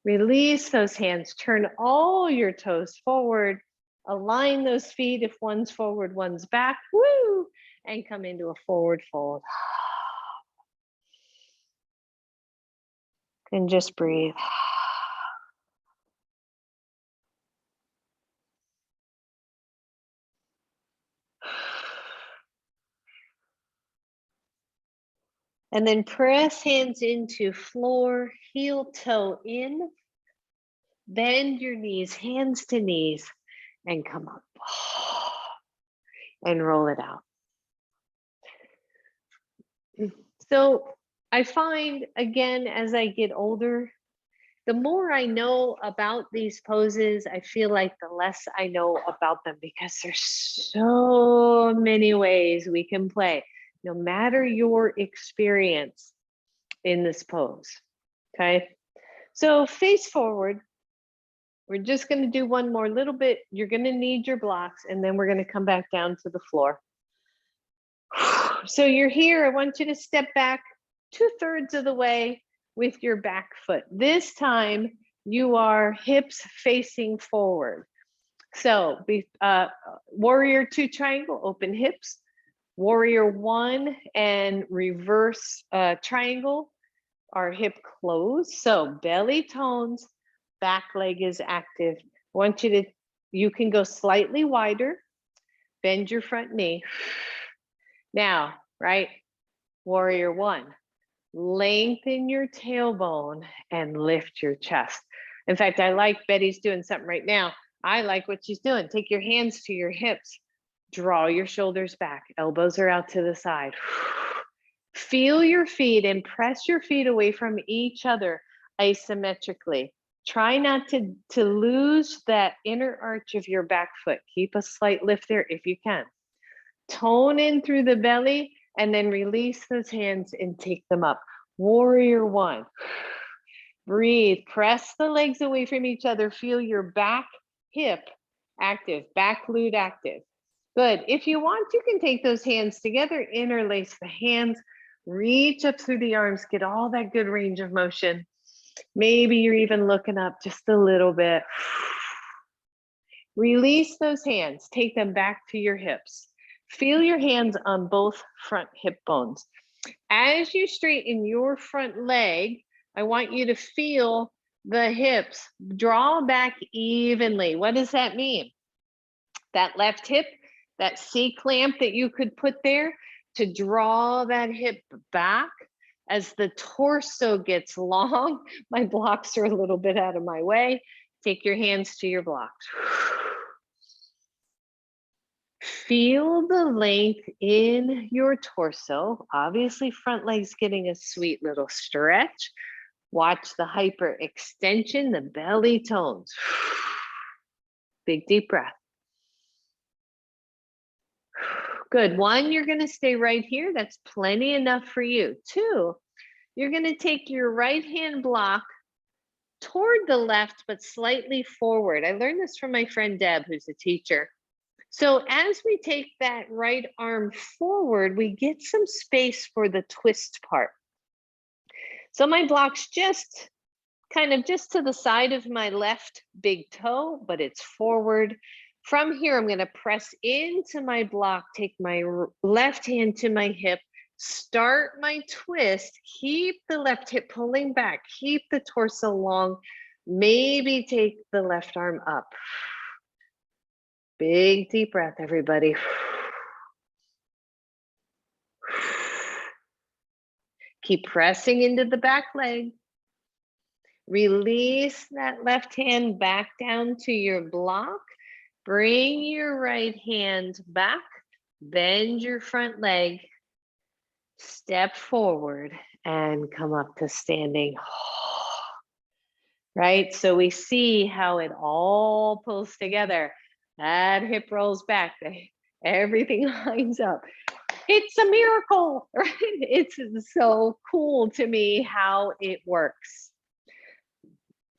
Release those hands, turn all your toes forward, align those feet if one's forward, one's back, woo, and come into a forward fold. And just breathe. And then press hands into floor, heel toe in. Bend your knees, hands to knees, and come up. And roll it out. So I find, again, as I get older, the more I know about these poses, I feel like the less I know about them because there's so many ways we can play, no matter your experience in this pose, okay? So face forward. We're just gonna do one more little bit. You're gonna need your blocks and then we're gonna come back down to the floor. So you're here, I want you to step back 2/3 of the way with your back foot. This time you are hips facing forward. So warrior 2 triangle, open hips, warrior 1 and reverse triangle, our hip closed. So belly tones, back leg is active. I want you can go slightly wider, bend your front knee. Now, right, warrior 1, lengthen your tailbone and lift your chest. In fact, I like Betty's doing something right now. I like what she's doing. Take your hands to your hips. Draw your shoulders back. Elbows are out to the side. Feel your feet and press your feet away from each other isometrically. Try not to lose that inner arch of your back foot. Keep a slight lift there if you can. Tone in through the belly and then release those hands and take them up. Warrior one. Breathe. Press the legs away from each other. Feel your back hip active, back glute active. Good. If you want, you can take those hands together, interlace the hands, reach up through the arms, get all that good range of motion. Maybe you're even looking up just a little bit. Release those hands, take them back to your hips. Feel your hands on both front hip bones. As you straighten your front leg, I want you to feel the hips draw back evenly. What does that mean? That left hip, that C-clamp that you could put there to draw that hip back as the torso gets long. My blocks are a little bit out of my way. Take your hands to your blocks. Feel the length in your torso. Obviously, front leg's getting a sweet little stretch. Watch the hyper extension, the belly tones. Big deep breath. Good. One, you're going to stay right here. That's plenty enough for you. Two, you're going to take your right hand block toward the left, but slightly forward. I learned this from my friend Deb, who's a teacher. So as we take that right arm forward, we get some space for the twist part. So my block's just kind of just to the side of my left big toe, but it's forward. From here, I'm going to press into my block, take my left hand to my hip, start my twist, keep the left hip pulling back, keep the torso long, maybe take the left arm up. Big deep breath, everybody. Keep pressing into the back leg. Release that left hand back down to your block. Bring your right hand back. Bend your front leg. Step forward and come up to standing. Right? So we see how it all pulls together. That hip rolls back. Everything lines up. It's a miracle, right? It's so cool to me how it works.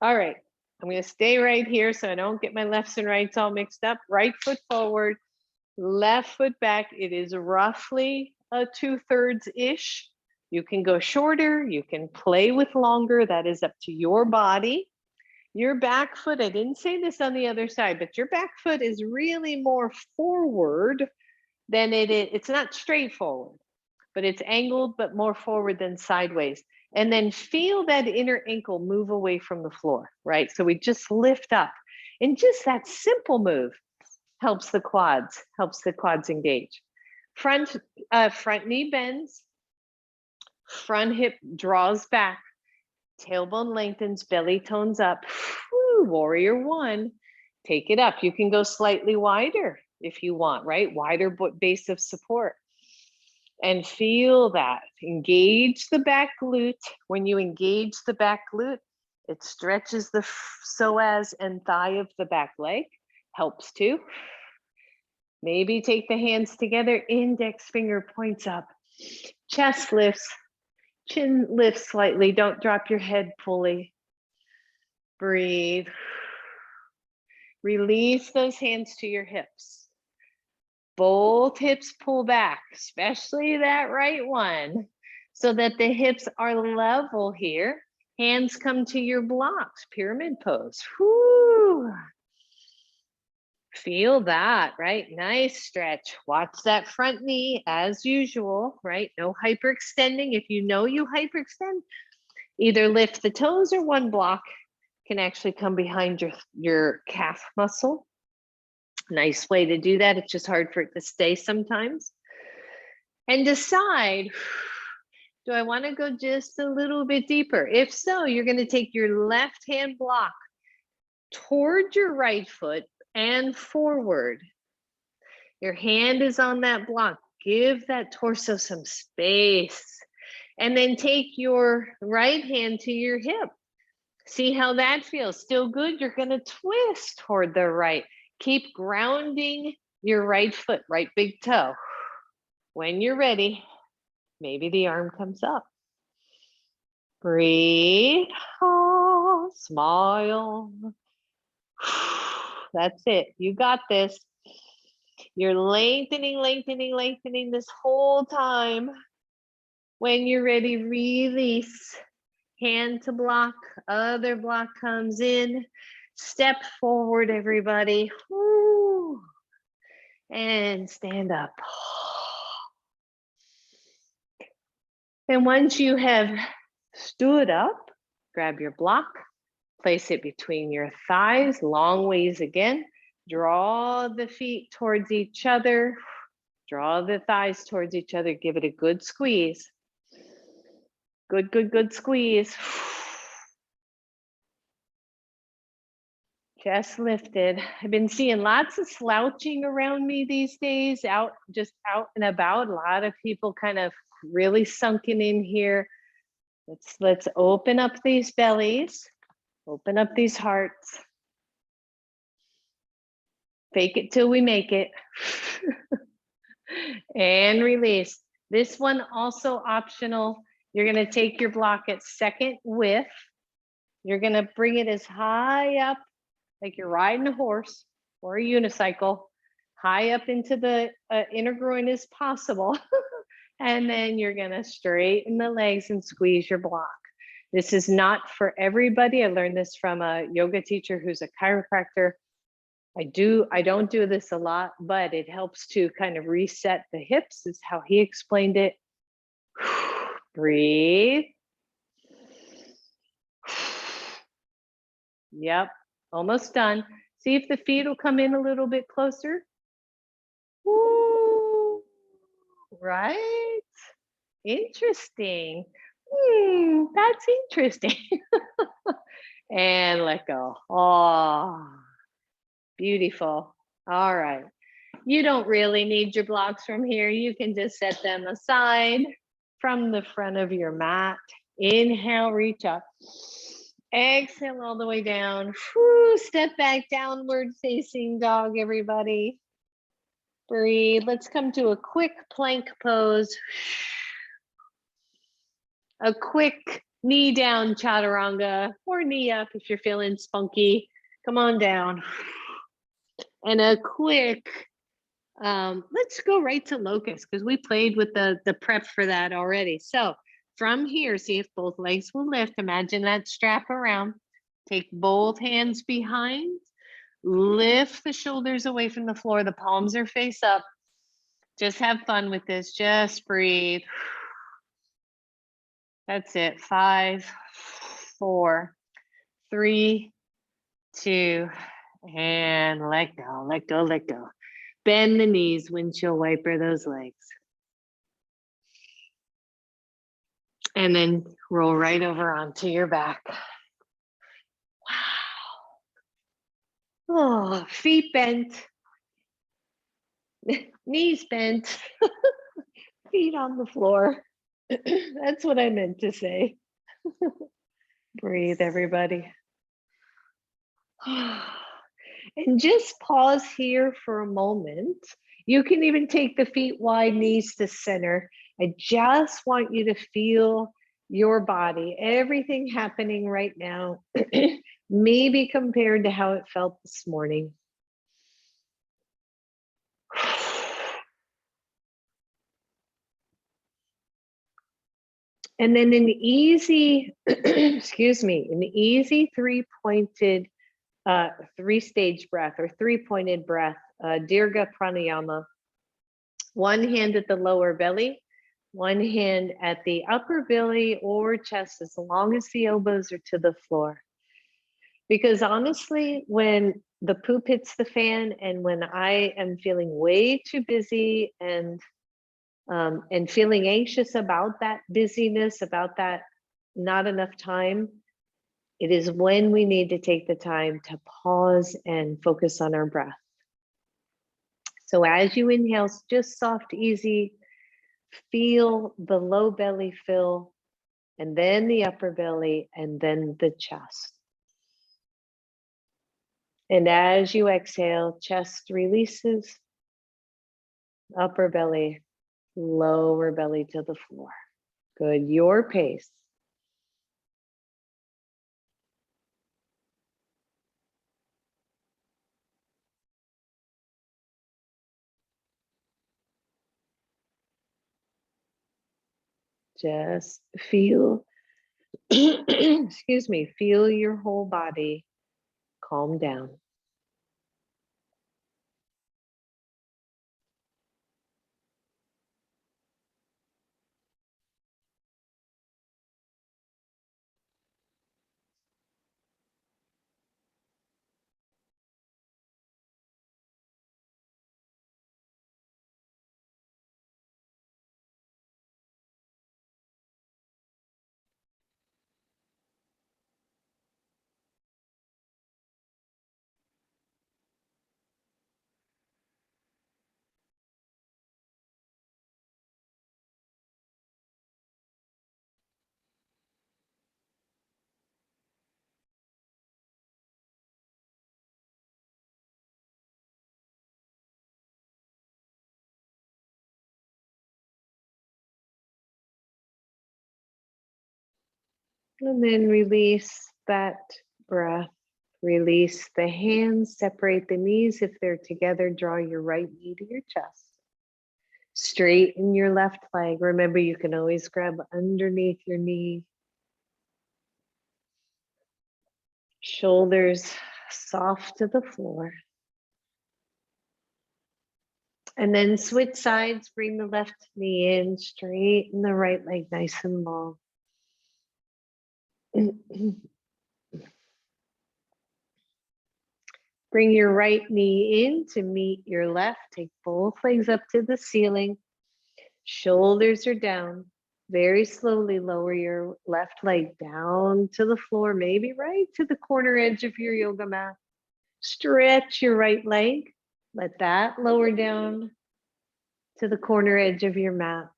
All right, I'm going to stay right here so I don't get my lefts and rights all mixed up. Right foot forward, left foot back. It is roughly a 2/3-ish. You can go shorter, you can play with longer. That is up to your body. Your back foot, I didn't say this on the other side, but your back foot is really more forward than it is. It's not straight forward, but it's angled, but more forward than sideways. And then feel that inner ankle move away from the floor, right? So we just lift up. And just that simple move helps the quads engage. Front knee bends, front hip draws back, tailbone lengthens, belly tones up. Whew, warrior one, take it up. You can go slightly wider if you want, right? Wider base of support. And feel that. Engage the back glute. When you engage the back glute, it stretches the psoas and thigh of the back leg. Helps too. Maybe take the hands together, index finger points up. Chest lifts, chin lifts slightly. Don't drop your head fully. Breathe. Release those hands to your hips. Both hips pull back, especially that right one, so that the hips are level here. Hands come to your blocks, pyramid pose. Whoo. Feel that, right? Nice stretch. Watch that front knee as usual, right? No hyperextending. If you know you hyperextend, either lift the toes or one block can actually come behind your calf muscle. Nice way to do that. It's just hard for it to stay sometimes. And decide, do I want to go just a little bit deeper? If so, you're going to take your left hand block toward your right foot and forward. Your hand is on that block. Give that torso some space. And then take your right hand to your hip. See how that feels? Still good? You're going to twist toward the right. Keep grounding your right foot, right big toe. When you're ready, maybe the arm comes up. Breathe. Oh, smile. That's it. You got this. You're lengthening, lengthening, lengthening this whole time. When you're ready, release. Hand to block, other block comes in. Step forward, everybody. Woo. And stand up. And once you have stood up, grab your block, place it between your thighs, long ways again. Draw the feet towards each other. Draw the thighs towards each other. Give it a good squeeze. Good, good, good squeeze. Chest lifted. I've been seeing lots of slouching around me these days, just out and about. A lot of people kind of really sunken in here. Let's open up these bellies, open up these hearts. Fake it till we make it. And release. This one also optional. You're going to take your block at second width. You're going to bring it as high up, like you're riding a horse or a unicycle, high up into the inner groin as possible. And then you're going to straighten the legs and squeeze your block. This is not for everybody. I learned this from a yoga teacher who's a chiropractor. I don't do this a lot, but it helps to kind of reset the hips, is how he explained it. Breathe. Yep, almost done. See if the feet will come in a little bit closer. Woo, right? Interesting. That's interesting. And let go. Oh, beautiful. All right. You don't really need your blocks from here. You can just set them aside from the front of your mat. Inhale, reach up. Exhale all the way down. Whew, step back, downward facing dog, everybody. Breathe. Let's come to a quick plank pose. A quick knee down chaturanga, or knee up if you're feeling spunky. Come on down. And a quick, let's go right to locust, because we played with the prep for that already. So from here, see if both legs will lift. Imagine that strap around. Take both hands behind. Lift the shoulders away from the floor. The palms are face up. Just have fun with this. Just breathe. That's it. 5, 4, 3, 2, and let go, let go, let go. Bend the knees, windshield wiper those legs. And then roll right over onto your back. Wow. Oh, feet bent. Knees bent. Feet on the floor. That's what I meant to say. Breathe, everybody. And just pause here for a moment. You can even take the feet wide, knees to center. I just want you to feel your body, everything happening right now, maybe compared to how it felt this morning. And then an easy, excuse me, an easy three-pointed, three-stage breath or three-pointed breath, Dirga Pranayama. One hand at the lower belly, one hand at the upper belly or chest, as long as the elbows are to the floor. Because honestly, when the poop hits the fan and when I am feeling way too busy and feeling anxious about that busyness, about that not enough time, it is when we need to take the time to pause and focus on our breath. So as you inhale, just soft, easy, feel the low belly fill, and then the upper belly, and then the chest. And as you exhale, chest releases, upper belly, lower belly to the floor. Good, your pace. Just feel, excuse me, feel your whole body calm down. And then release that breath. Release the hands, separate the knees if they're together. Draw your right knee to your chest. Straighten your left leg. Remember, you can always grab underneath your knee. Shoulders soft to the floor. And then switch sides. Bring the left knee in, straighten the right leg nice and long. Bring your right knee in to meet your left. Take both legs up to the ceiling. Shoulders are down. Very slowly lower your left leg down to the floor, maybe right to the corner edge of your yoga mat. Stretch your right leg. Let that lower down to the corner edge of your mat.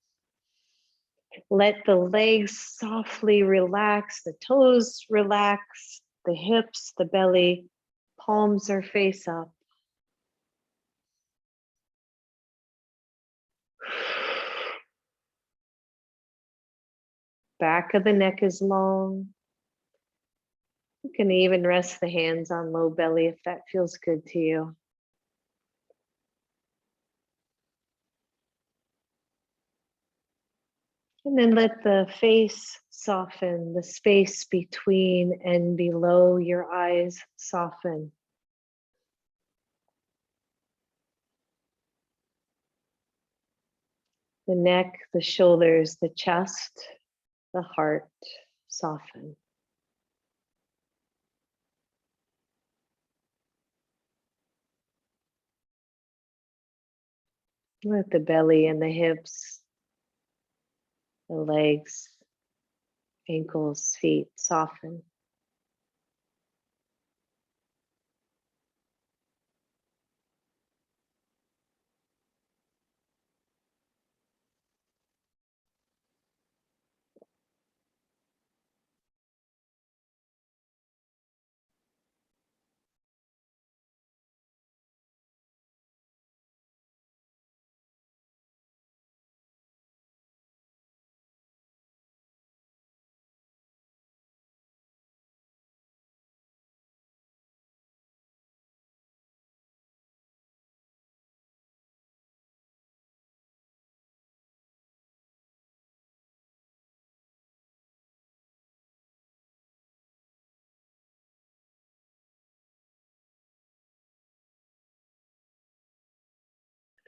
Let the legs softly relax, the toes relax, the hips, the belly, palms are face up. Back of the neck is long. You can even rest the hands on low belly if that feels good to you. And then let the face soften, the space between and below your eyes soften. The neck, the shoulders, the chest, the heart soften. Let the belly and the hips, the legs, ankles, feet soften.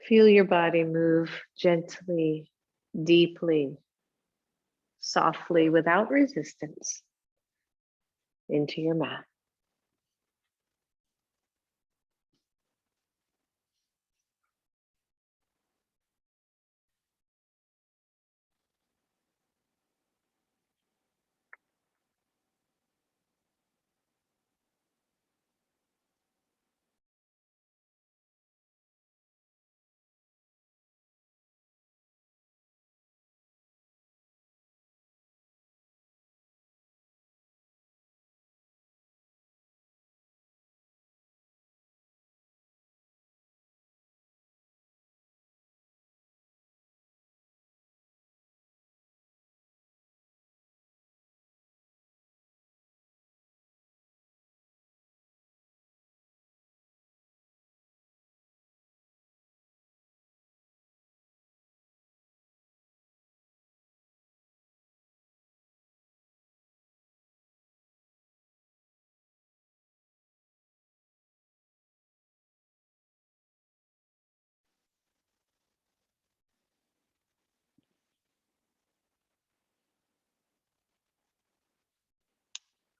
Feel your body move gently, deeply, softly, without resistance into your mat.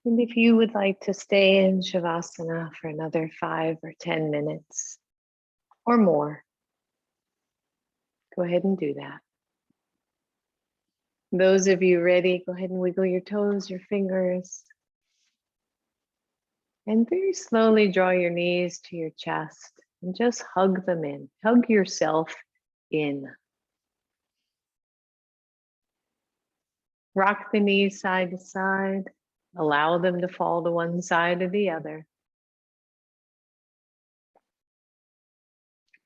And if you would like to stay in Shavasana for another 5 or 10 minutes or more, go ahead and do that. Those of you ready, go ahead and wiggle your toes, your fingers. And very slowly draw your knees to your chest and just hug them in. Hug yourself in. Rock the knees side to side. Allow them to fall to one side or the other.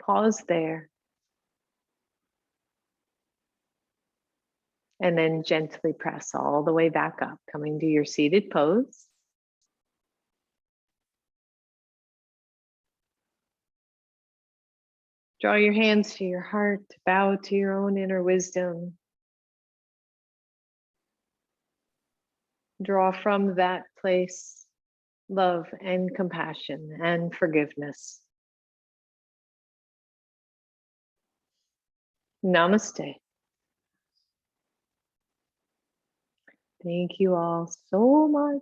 Pause there. And then gently press all the way back up, coming to your seated pose. Draw your hands to your heart, bow to your own inner wisdom. Draw from that place love and compassion and forgiveness. Namaste. Thank you all so much.